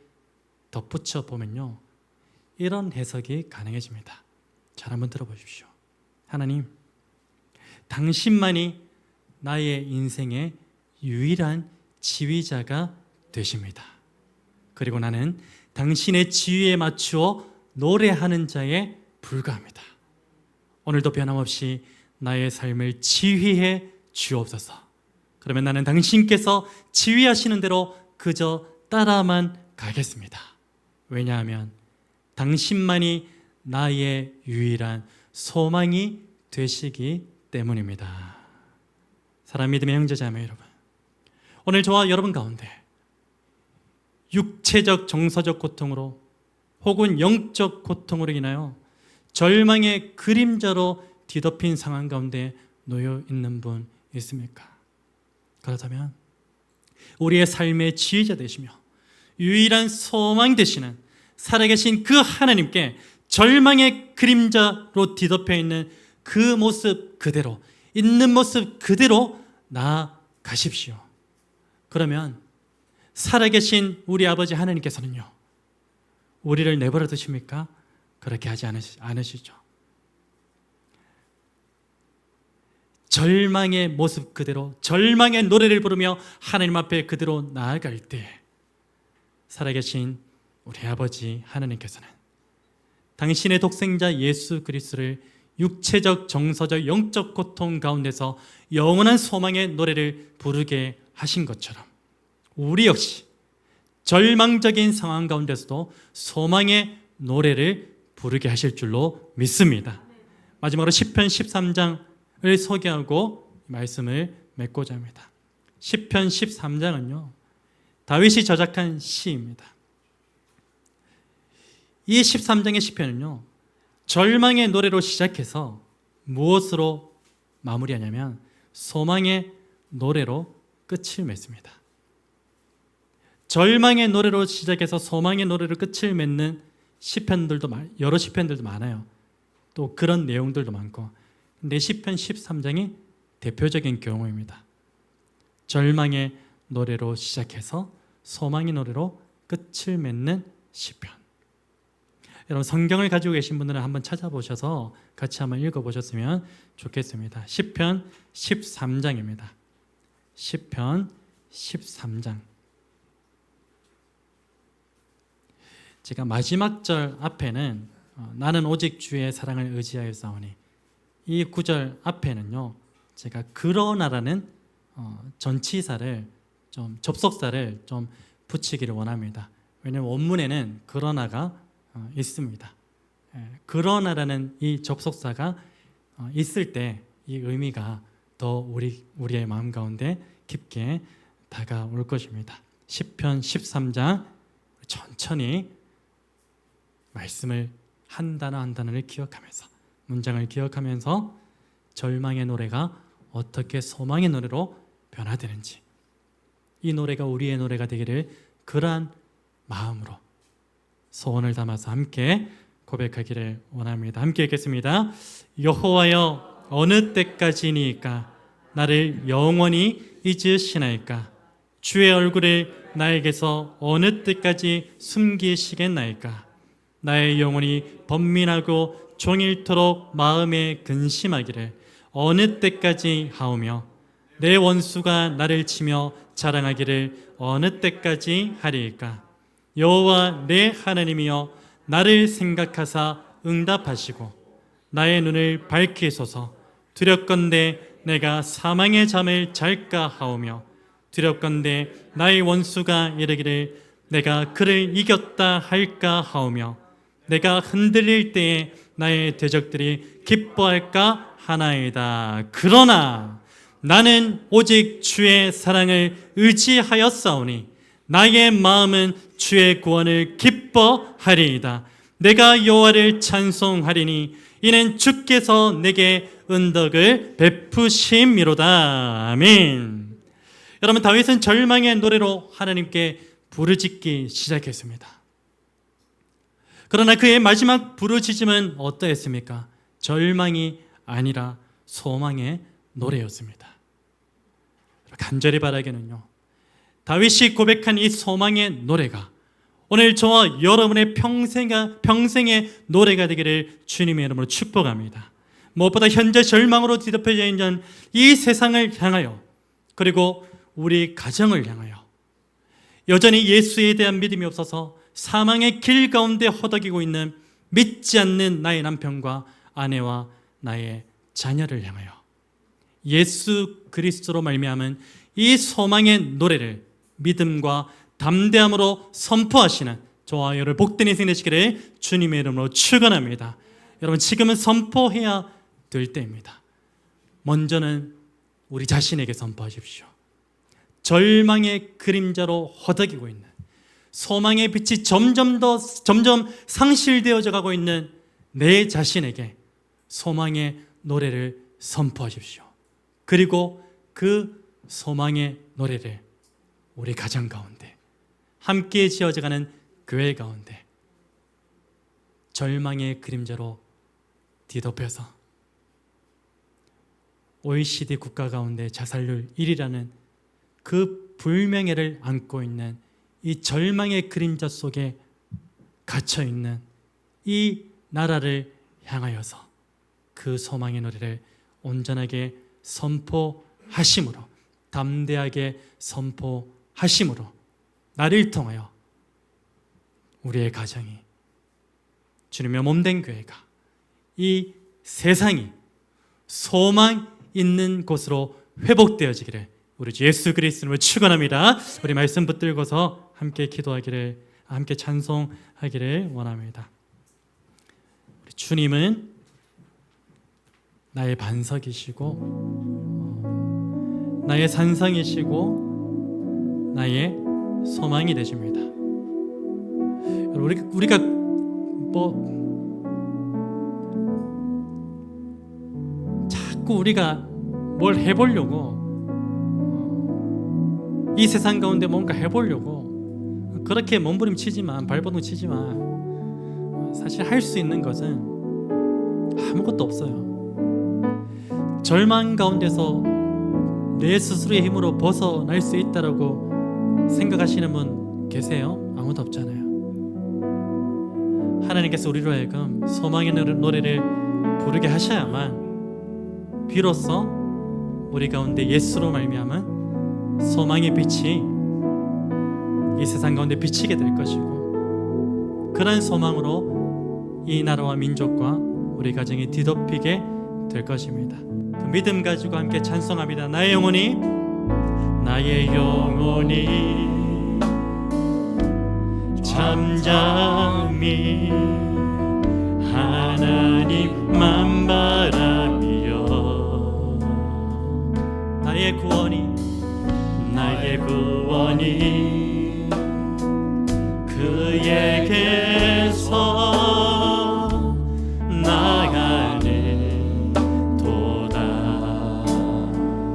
덧붙여 보면요, 이런 해석이 가능해집니다. 잘 한번 들어보십시오. 하나님, 당신만이 나의 인생의 유일한 지휘자가 되십니다. 그리고 나는 당신의 지휘에 맞추어 노래하는 자에 불과합니다. 오늘도 변함없이 나의 삶을 지휘해 주옵소서. 그러면 나는 당신께서 지휘하시는 대로 그저 따라만 가겠습니다. 왜냐하면 당신만이 나의 유일한 소망이 되시기 때문입니다. 사랑 믿음의 형제자매 여러분, 오늘 저와 여러분 가운데 육체적 정서적 고통으로 혹은 영적 고통으로 인하여 절망의 그림자로 뒤덮인 상황 가운데 놓여 있는 분 있습니까? 그렇다면 우리의 삶의 지휘자 되시며 유일한 소망 되시는 살아계신 그 하나님께 절망의 그림자로 뒤덮여 있는 그 모습 그대로, 있는 모습 그대로 나아가십시오. 그러면 살아계신 우리 아버지 하나님께서는요, 우리를 내버려 두십니까? 그렇게 하지 않으시죠. 절망의 모습 그대로, 절망의 노래를 부르며 하나님 앞에 그대로 나아갈 때 살아계신 우리 아버지 하나님께서는 당신의 독생자 예수 그리스도를 육체적, 정서적, 영적 고통 가운데서 영원한 소망의 노래를 부르게 하신 것처럼 우리 역시 절망적인 상황 가운데서도 소망의 노래를 부르게 하실 줄로 믿습니다. 마지막으로 시편 13장을 소개하고 말씀을 맺고자 합니다. 시편 13장은요, 다윗이 저작한 시입니다. 이 13장의 시편은요, 절망의 노래로 시작해서 무엇으로 마무리하냐면 소망의 노래로 끝을 맺습니다. 절망의 노래로 시작해서 소망의 노래로 끝을 맺는 시편들도 여러 시편들도 많아요. 또 그런 내용들도 많고, 근데 시편 13장이 대표적인 경우입니다. 절망의 노래로 시작해서 소망의 노래로 끝을 맺는 시편. 여러분, 성경을 가지고 계신 분들은 한번 찾아보셔서 같이 한번 읽어보셨으면 좋겠습니다. 시편 13장입니다. 시편 13장. 제가 마지막 절 앞에는 나는 오직 주의 사랑을 의지하여 싸우니, 이 구절 앞에는요, 제가 그러나라는 전치사를 좀, 접속사를 좀 붙이기를 원합니다. 왜냐하면 원문에는 그러나가 있습니다. 그러나라는 이 접속사가 있을 때 이 의미가 더 우리의 마음 가운데 깊게 다가올 것입니다. 시편 13장 천천히 말씀을 한 단어 한 단어를 기억하면서, 문장을 기억하면서 절망의 노래가 어떻게 소망의 노래로 변화되는지, 이 노래가 우리의 노래가 되기를 그러한 마음으로 소원을 담아서 함께 고백하기를 원합니다. 함께 읽겠습니다. 여호와여, 어느 때까지니까 나를 영원히 잊으시나이까? 주의 얼굴을 나에게서 어느 때까지 숨기시겠나이까? 나의 영혼이 번민하고 종일토록 마음에 근심하기를 어느 때까지 하오며, 내 원수가 나를 치며 자랑하기를 어느 때까지 하리이까? 여호와 내 하나님이여, 나를 생각하사 응답하시고 나의 눈을 밝히소서. 두렵건대 내가 사망의 잠을 잘까 하오며, 두렵건대 나의 원수가 이르기를 내가 그를 이겼다 할까 하오며, 내가 흔들릴 때에 나의 대적들이 기뻐할까 하나이다. 그러나 나는 오직 주의 사랑을 의지하였사오니 나의 마음은 주의 구원을 기뻐하리이다. 내가 여호와를 찬송하리니 이는 주께서 내게 은덕을 베푸심이로다. 아멘. 여러분, 다윗은 절망의 노래로 하나님께 부르짖기 시작했습니다. 그러나 그의 마지막 부르짖음은 어떠했습니까? 절망이 아니라 소망의 노래였습니다. 간절히 바라기는요, 다윗이 고백한 이 소망의 노래가 오늘 저와 여러분의 평생의 노래가 되기를 주님의 이름으로 축복합니다. 무엇보다 현재 절망으로 뒤덮여져 있는 이 세상을 향하여, 그리고 우리 가정을 향하여, 여전히 예수에 대한 믿음이 없어서 사망의 길 가운데 허덕이고 있는 믿지 않는 나의 남편과 아내와 나의 자녀를 향하여 예수 그리스도로 말미암은 이 소망의 노래를 믿음과 담대함으로 선포하시는 저와 여러분 복된 인생 되시기를 주님의 이름으로 축원합니다. 여러분 지금은 선포해야 될 때입니다. 먼저는 우리 자신에게 선포하십시오. 절망의 그림자로 허덕이고 있는, 소망의 빛이 점점 상실되어져 가고 있는 내 자신에게 소망의 노래를 선포하십시오. 그리고 그 소망의 노래를 우리 가정 가운데, 함께 지어져가는 교회 가운데 절망의 그림자로 뒤덮여서 OECD 국가 가운데 자살률 1위라는 그 불명예를 안고 있는 이 절망의 그림자 속에 갇혀 있는 이 나라를 향하여서 그 소망의 노래를 온전하게 선포하심으로, 담대하게 선포하심으로 나를 통하여 우리의 가정이, 주님의 몸된 교회가, 이 세상이 소망 있는 곳으로 회복되어지기를 우리 주 예수 그리스도를 축원합니다. 우리 말씀 붙들고서 함께 기도하기를, 함께 찬송하기를 원합니다. 우리 주님은 나의 반석이시고 나의 산성이시고 나의 소망이 되십니다. 우리가 자꾸 우리가 뭘 해보려고, 이 세상 가운데 뭔가 해보려고 그렇게 몸부림치지만, 발버둥치지만 사실 할 수 있는 것은 아무것도 없어요. 절망 가운데서 내 스스로의 힘으로 벗어날 수 있다라고 생각하시는 분 계세요? 아무도 없잖아요. 하나님께서 우리로 하여금 소망의 노래를 부르게 하셔야만 비로소 우리 가운데 예수로 말미암은 소망의 빛이 이 세상 가운데 비치게 될 것이고, 그러한 소망으로 이 나라와 민족과 우리 가정이 뒤덮이게 될 것입니다. 그 믿음 가지고 함께 찬송합니다. 나의 영혼이 잠잠히 하나님만 바라며, 나의 구원이 그에게서 나가는 도다.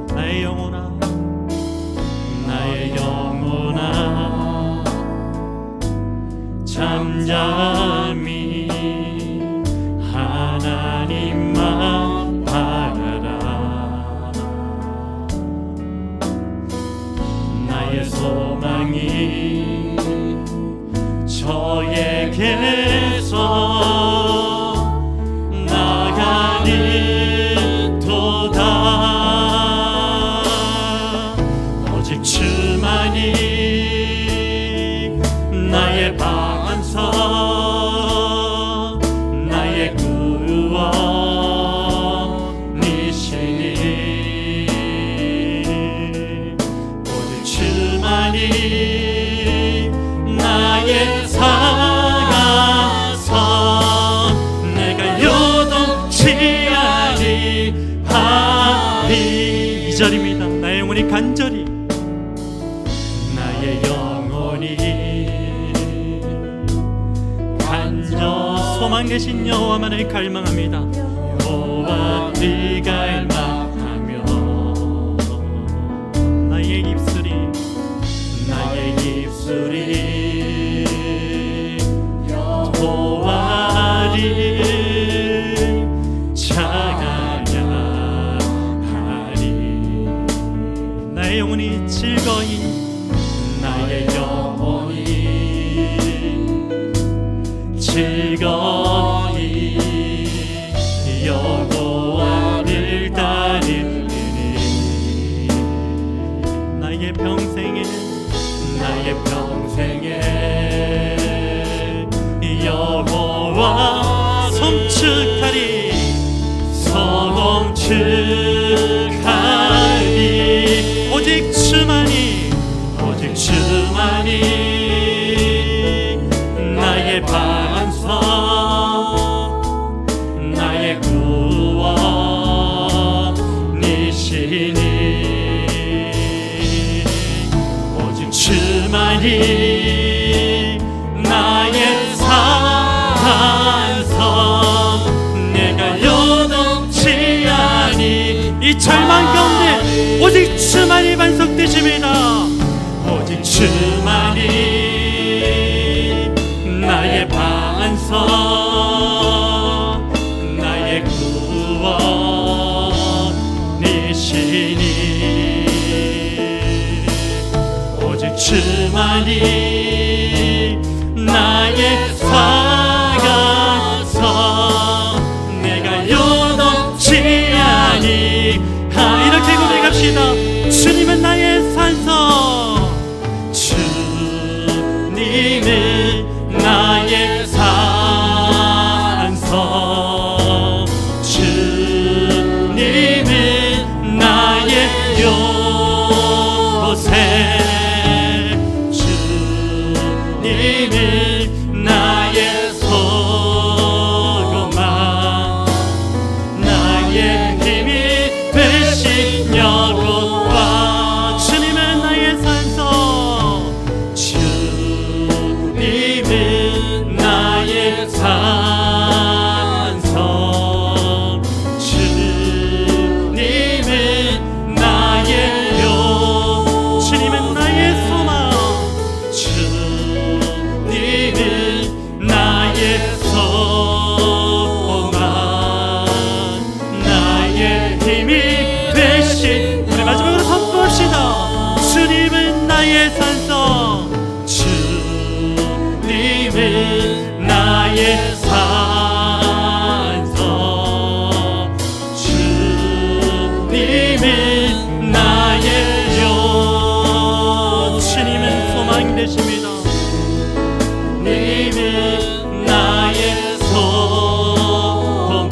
나의 영혼아 잠잠히 하나님만 바라라. 나의 소망이 저에게서 나가는 도다. 오직 주만이 나의 반석, 나의 구원이시니. 오직 주만이 나의 살아서 내가 요동치 아니하리. 2절입니다. 나의 영혼이 간절히, 나의 영혼이 소망 되신 여호와만을 갈망합니다. 여호와를 갈망하며 나의 입술이 여호와를 찬양하리. 나의 영혼이 즐거이, 나의 영혼이 즐거이 여호와를 따르리니. 나의 평생에 여호와 송축하리.
주만이 나의 산성 내가 요동치 아니
이 절망 가운데 오직 주만이 반석되십니다.
오직 주만이 나의 반석 나의 구원이시니 오직 주만이 나의 사가서 내가 요동치 아니
이렇게 고백합시다. 주님은 나의 산성,
주님은 나의 산성 주님은 나의 요새 주님은 나의 소망 나의 힘이 되신 여호와
주님은 나의 산성,
주님은 나의 산성 주님은 나의 요
주님은 나의 소망,
주님은 나의 소망 나의 힘이 되신
우리 마지막으로 선포합시다. 주님은 나의 산성,
주님은 나의 산성 주님은 나의 요
주님은 소망이 되십니다.
주님은 나의 소망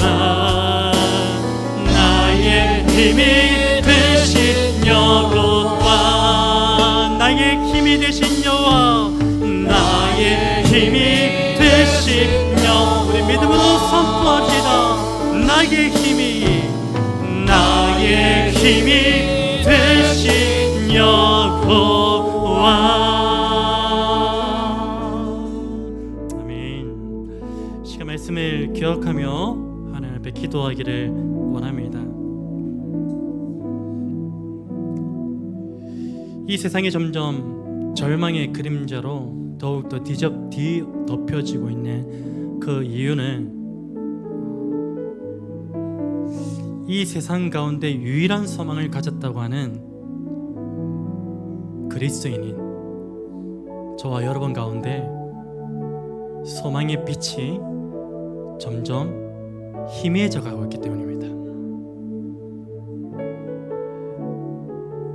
나의 힘이 되신 여호와
나의 힘이 되신 여호와,
나의 힘이 되신 여호와
우리 믿음으로 선포합시다. 나의 힘이
되신 여호와
아멘. 시간 말씀을 기억하며 하나님 앞에 기도하기를 원합니다. 이 세상이 점점 절망의 그림자로 더욱더 뒤덮여지고 있는 그 이유는 이 세상 가운데 유일한 소망을 가졌다고 하는 그리스도인인 저와 여러분 가운데 소망의 빛이 점점 희미해져 가고 있기 때문입니다.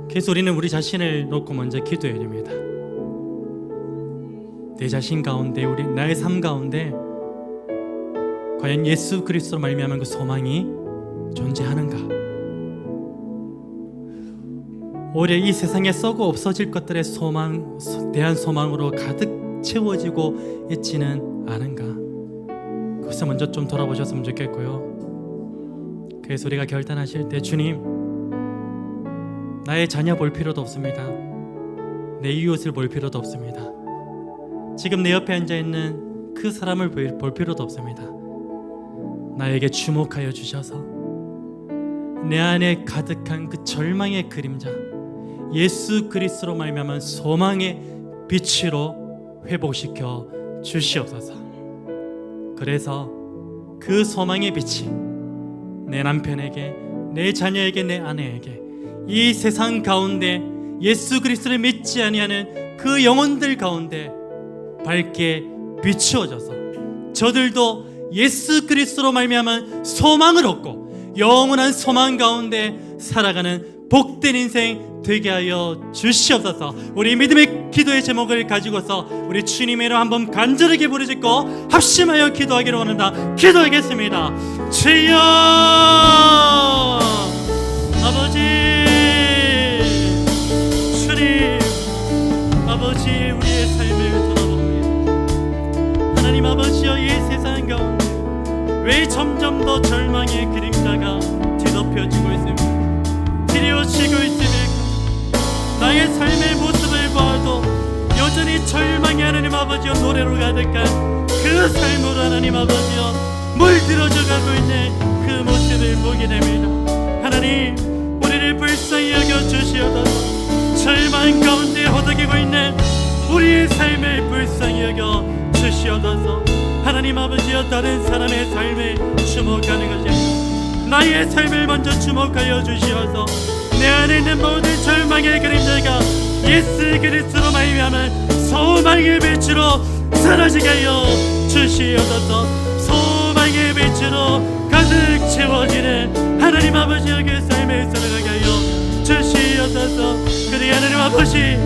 그래서 우리는 우리 자신을 놓고 먼저 기도해야 됩니다. 내 자신 가운데, 나의 삶 가운데 과연 예수 그리스도로 말미암은 그 소망이 존재하는가? 오히려 이 세상에 썩어 없어질 것들의 대한 소망으로 가득 채워지고 있지는 않은가? 그것을 먼저 좀 돌아보셨으면 좋겠고요. 그래서 우리가 결단하실 때, 주님, 나의 자녀 볼 필요도 없습니다. 내 이웃을 볼 필요도 없습니다. 지금 내 옆에 앉아있는 그 사람을 볼 필요도 없습니다. 나에게 주목하여 주셔서 내 안에 가득한 그 절망의 그림자, 예수 그리스도로 말미암은 소망의 빛으로 회복시켜 주시옵소서. 그래서 그 소망의 빛이 내 남편에게, 내 자녀에게, 내 아내에게, 이 세상 가운데 예수 그리스도를 믿지 아니하는 그 영혼들 가운데 밝게 비추어져서 저들도 예수 그리스도로 말미암은 소망을 얻고 영원한 소망 가운데 살아가는 복된 인생 되게 하여 주시옵소서. 우리 믿음의 기도의 제목을 가지고서 우리 주님의 이름 한번 간절하게 부르짖고 합심하여 기도하기를 원한다. 기도하겠습니다. 주여, 아버지, 주님, 아버지, 우리의 삶을 돌아봅니다. 하나님 아버지여, 이 세상 가운데 왜 점점 더 절망의 그림자가 뒤덮여지고 있습니까? 드리워지고 있습니까? 나의 삶의 모습을 봐도 소망과 노래로 가득한 그 삶으로 하나님 아버지여 물들어져 가고 있는 그 모습을 보게 됩니다. 하나님, 우리를 불쌍히 여겨 주시옵소서. 절망 가운데 허덕이고 있는 우리의 삶을 불쌍히 여겨 주시옵소서. 하나님 아버지여, 다른 사람의 삶을 주목하는 것이 아니라 나의 삶을 먼저 주목하여 주시어서 내 안에 있는 모든 절망의 그림자가 예수 그리스도로 말미암은 소망의 빛으로 사라지게 하여 주시옵소서. 소망의 빛으로 가득 채워지는 하나님 아버지의 그 삶을 살아가게 하여 주시옵소서. 그리 하나님 아버지,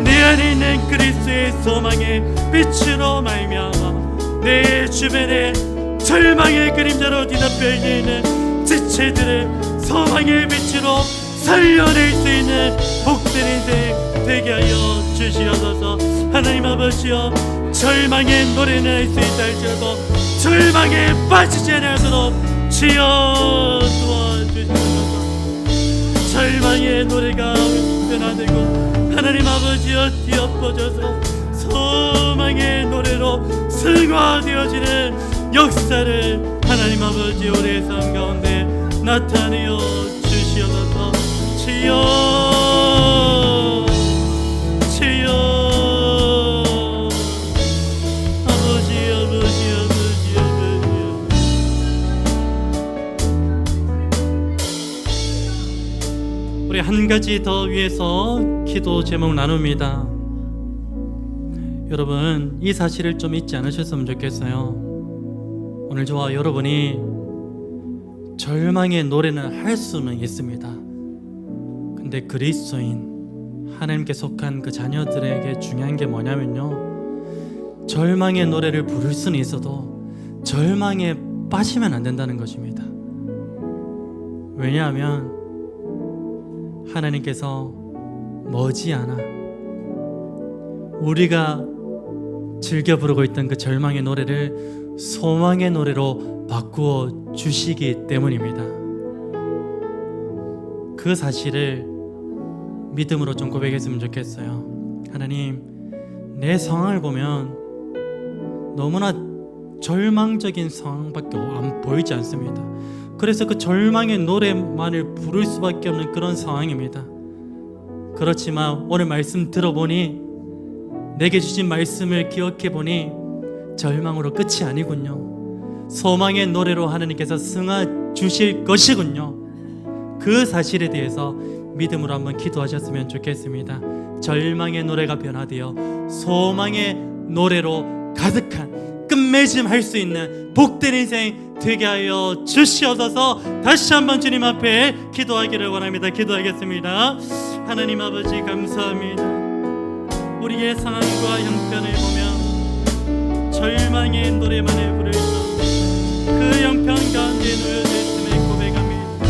내 안에 있는 그리스도의 소망의 빛으로 말미암아 내 주변에 절망의 그림자로 뒤덮여 있는 지체들을 소망의 빛으로 살려낼 수 있는 복된 인생 되게 하여 주시옵소서. 하나님 아버지여, 절망의 노래는 할 수 있다 할지라도 절망에 빠지지 않도록 주여 도와주시옵소서. 절망의 노래가 변화되고 하나님 아버지여 뒤엎어져서 소망의 노래로 승화되어지는 역사를 하나님 아버지 우리의 삶 가운데 나타내어 주시옵소서. 주여, 주여, 아버지, 아버지, 아버지, 아버지. 우리 한 가지 더 위해서 기도 제목 나눕니다. 여러분, 이 사실을 좀 잊지 않으셨으면 좋겠어요. 오늘 저와 여러분이 절망의 노래는 할 수는 있습니다. 근데 그리스도인 하나님께 속한 그 자녀들에게 중요한 게 뭐냐면요, 절망의 노래를 부를 수는 있어도 절망에 빠지면 안 된다는 것입니다. 왜냐하면 하나님께서 머지않아 우리가 즐겨 부르고 있던 그 절망의 노래를 소망의 노래로 바꾸어 주시기 때문입니다. 그 사실을 믿음으로 좀 고백했으면 좋겠어요. 하나님, 내 상황을 보면 너무나 절망적인 상황밖에 안 보이지 않습니다. 그래서 그 절망의 노래만을 부를 수밖에 없는 그런 상황입니다. 그렇지만 오늘 말씀 들어보니, 내게 주신 말씀을 기억해 보니 절망으로 끝이 아니군요. 소망의 노래로 하나님께서 승화 주실 것이군요. 그 사실에 대해서 믿음으로 한번 기도하셨으면 좋겠습니다. 절망의 노래가 변화되어 소망의 노래로 가득한 끝맺음할 수 있는 복된 인생 되게 하여 주시옵소서. 다시 한번 주님 앞에 기도하기를 원합니다. 기도하겠습니다. 하나님 아버지, 감사합니다. 우리의 상황과 형편을 보면 절망의 노래만을 부르짖어 그 형편 가운데 놓여져 있음을 고백합니다.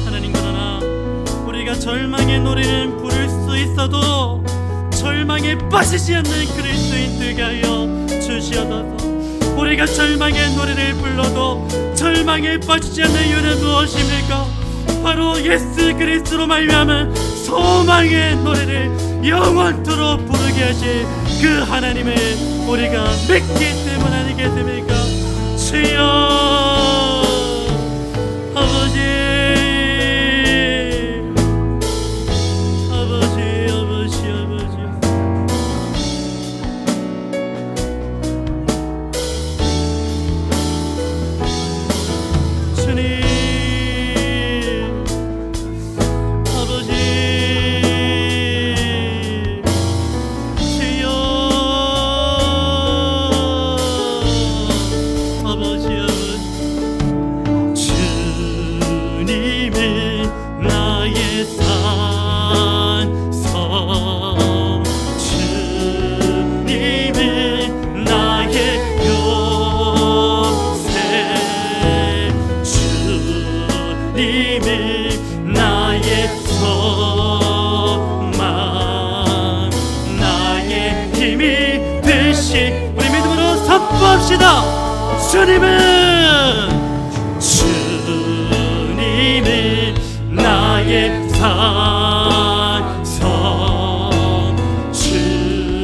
하나님, 그러나 우리가 절망의 노래는 부를 수 있어도 절망에 빠지지 않는 그리스도인 되게 하여 주시옵소서. 우리가 절망의 노래를 불러도 절망에 빠지지 않는 이유는 무엇입니까? 바로 예수 그리스도로 말미암은 소망의 노래를 영원토록 부르게 하실 그 하나님을 우리가 믿기 때문 아니겠습니까? 주여, 아버지, 아버지, 아버지, 아버지. 주님, 아버지, 주여, 아버지, 아버지. 주님은 나의 산성, 주님은 나의 요새, 주님은 나의 소망, 나의 힘이 되시. 우리 믿음으로 선포합시다. 주님은 나의 산성, 주님은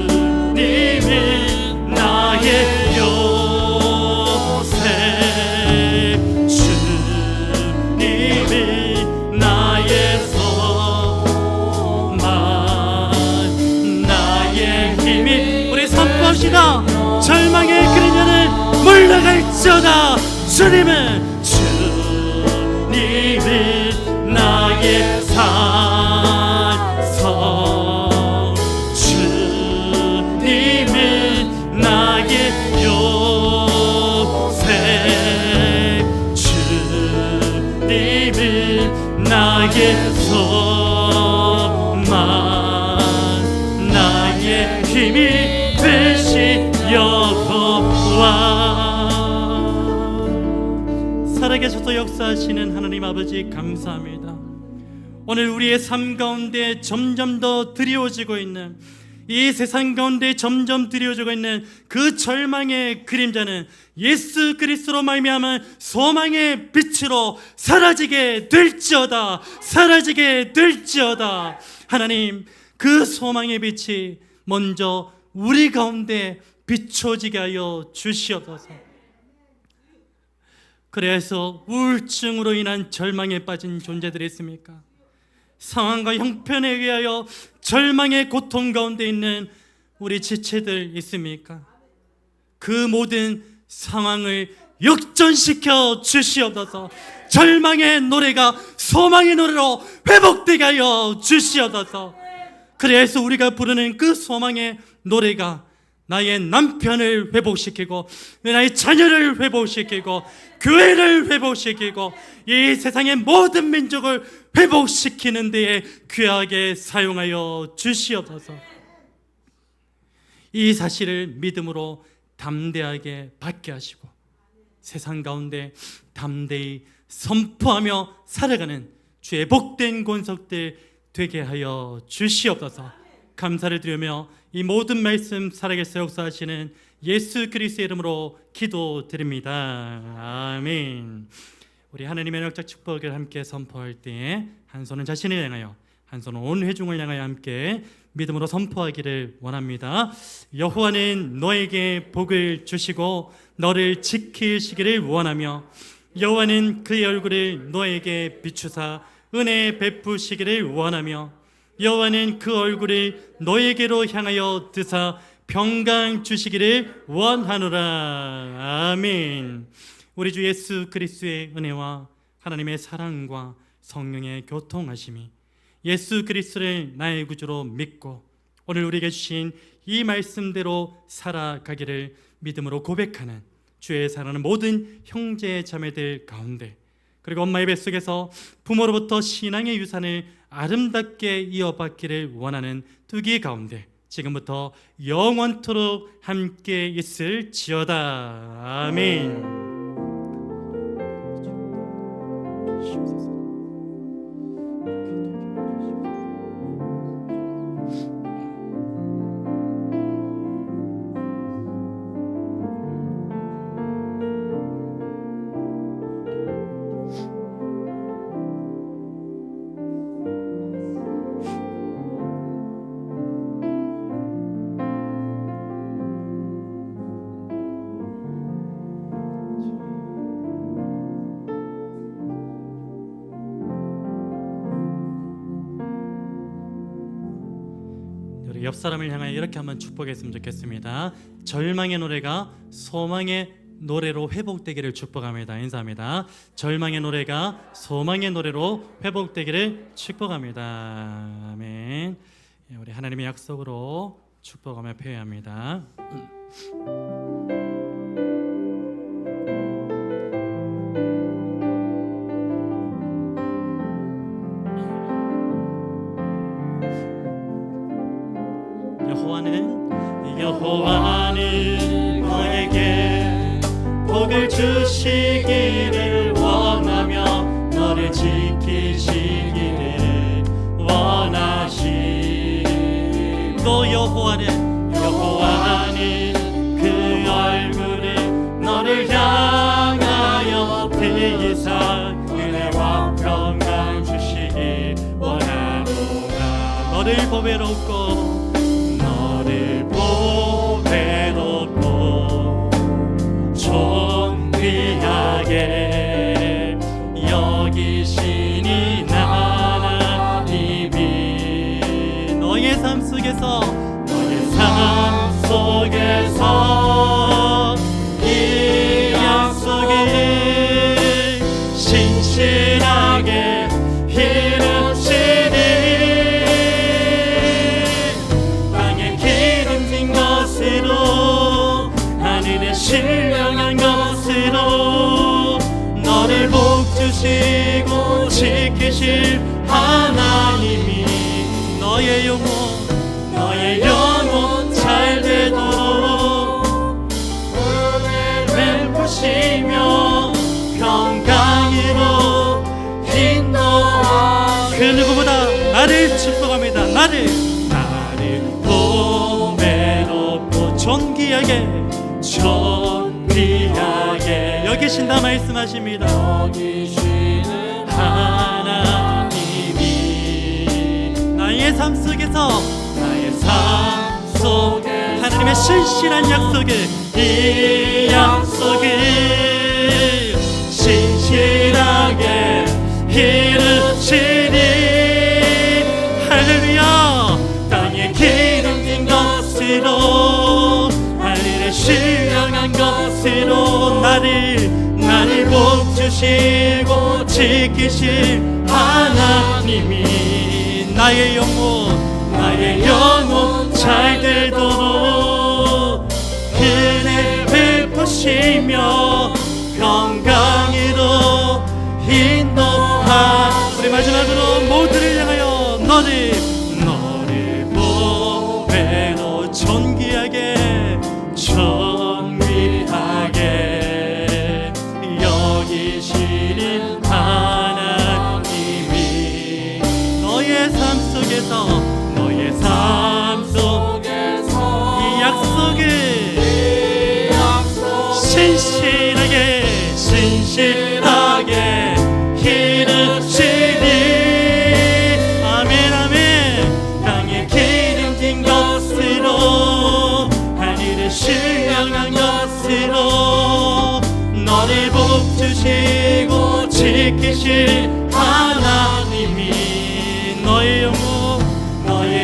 나의 주시다. 절망의 그림자는 물러갈지어다. 주님은
나의 산성, 주님은 나의 요새, 주님은 나의 소망, 나의 힘이 되신 여호와.
살아계셔서 역사하시는 하나님 아버지 감사합니다. 오늘 우리의 삶 가운데 점점 더 드리워지고 있는, 이 세상 가운데 점점 드리워지고 있는 그 절망의 그림자는 예수 그리스도로 말미암은 소망의 빛으로 사라지게 될지어다. 사라지게 될지어다. 하나님, 그 소망의 빛이 먼저 우리 가운데 비춰지게 하여 주시옵소서. 그래서 우울증으로 인한 절망에 빠진 존재들이 있습니까? 상황과 형편에 의하여 절망의 고통 가운데 있는 우리 지체들 있습니까? 그 모든 상황을 역전시켜 주시옵소서. 절망의 노래가 소망의 노래로 회복되게 하여 주시옵소서. 그래서 우리가 부르는 그 소망의 노래가 나의 남편을 회복시키고, 나의 자녀를 회복시키고, 교회를 회복시키고, 이 세상의 모든 민족을 회복시키는 데에 귀하게 사용하여 주시옵소서. 이 사실을 믿음으로 담대하게 받게 하시고, 세상 가운데 담대히 선포하며 살아가는 주의 복된 권속들 되게 하여 주시옵소서. 감사를 드리며 이 모든 말씀 살아계셔 역사하시는 예수 그리스도의 이름으로 기도드립니다. 아멘. 우리 하나님의 역작 축복을 함께 선포할 때에 한 손은 자신을 향하여, 한 손은 온 회중을 향하여 함께 믿음으로 선포하기를 원합니다. 여호와는 너에게 복을 주시고 너를 지키시기를 원하며, 여호와는 그의 얼굴을 너에게 비추사 은혜 베푸시기를 원하며, 여호와는 그 얼굴을 너에게로 향하여 드사 평강 주시기를 원하노라. 아멘. 우리 주 예수 그리스도의 은혜와 하나님의 사랑과 성령의 교통하심이, 예수 그리스도를 나의 구주로 믿고 오늘 우리에게 주신 이 말씀대로 살아가기를 믿음으로 고백하는 주의 사랑하는 모든 형제 자매들 가운데, 그리고 엄마의 뱃속에서 부모로부터 신앙의 유산을 아름답게 이어받기를 원하는 투기 가운데 지금부터 영원토록 함께 있을지어다. 아멘. 옆 사람을 향하여 이렇게 한번 축복했으면 좋겠습니다. 절망의 노래가 소망의 노래로 회복되기를 축복합니다. 인사합니다. 절망의 노래가 소망의 노래로 회복되기를 축복합니다. 아멘. 우리 하나님의 약속으로 축복하며 표현합니다.
여호와는 너에게 복을 주시기를 원하며 너를 지키시기를 원하시.
또 여호와는
그 얼굴을 너를 향하여 드이사 은혜와 평강 주시길 원하노라.
너를 보배롭고
존귀하게 여기시니 하나님이
너의 삶 속에서
너의 삶 속에서 속에서 이 약속이 신실하게 이루시니 땅에 기름진 것으로 하늘에 신령한 것으로 너를 복주시고 지키실 하나님이 너의 영혼 잘 되도록 은혜 베푸시며 평강으로 인도하시니
그 누구보다 나를 축복합니다. 나를
보배롭고
존귀하게
존귀하게
여기신다 말씀하십니다.
여기시는 하나님이
나의 삶 속에서
나의 삶 속에
하나님의 신실한 약속을
이 약속을 신실하게 이루시니
할렐루야.
땅에 기름진 것으로 하늘에 신령한 것으로 나를 복주시고 지키실 하나님이
나의 영혼
잘 되도록 은혜 베푸시며 평강으로 인도하시니
우리 마지막으로 모두를 향하여 너를
보배로
존귀하게
존귀하게 여기시는 하나님이
너의 삶 속에서 이 약속을 신실하게
이루시니 아멘 아멘 땅에 기름진 것으로 하늘에 신령한 것으로 너를 복주시고 지키실 하나님이 너의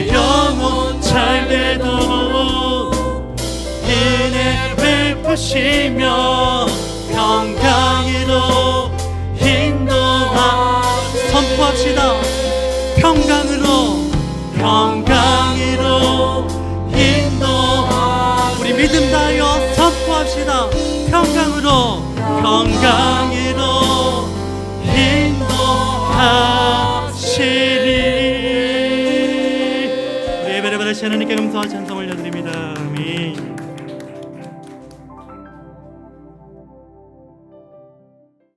영혼 잘 되도록 은혜 베푸시며 평강으로 인도하시니
선포합시다. 평강으로
인도하시니
우리 믿음 다하여 선포합시다. 평강으로
인도하시니
우리 예배를 받으시 하나님께 감사와 찬송 올려드립니다. 아멘.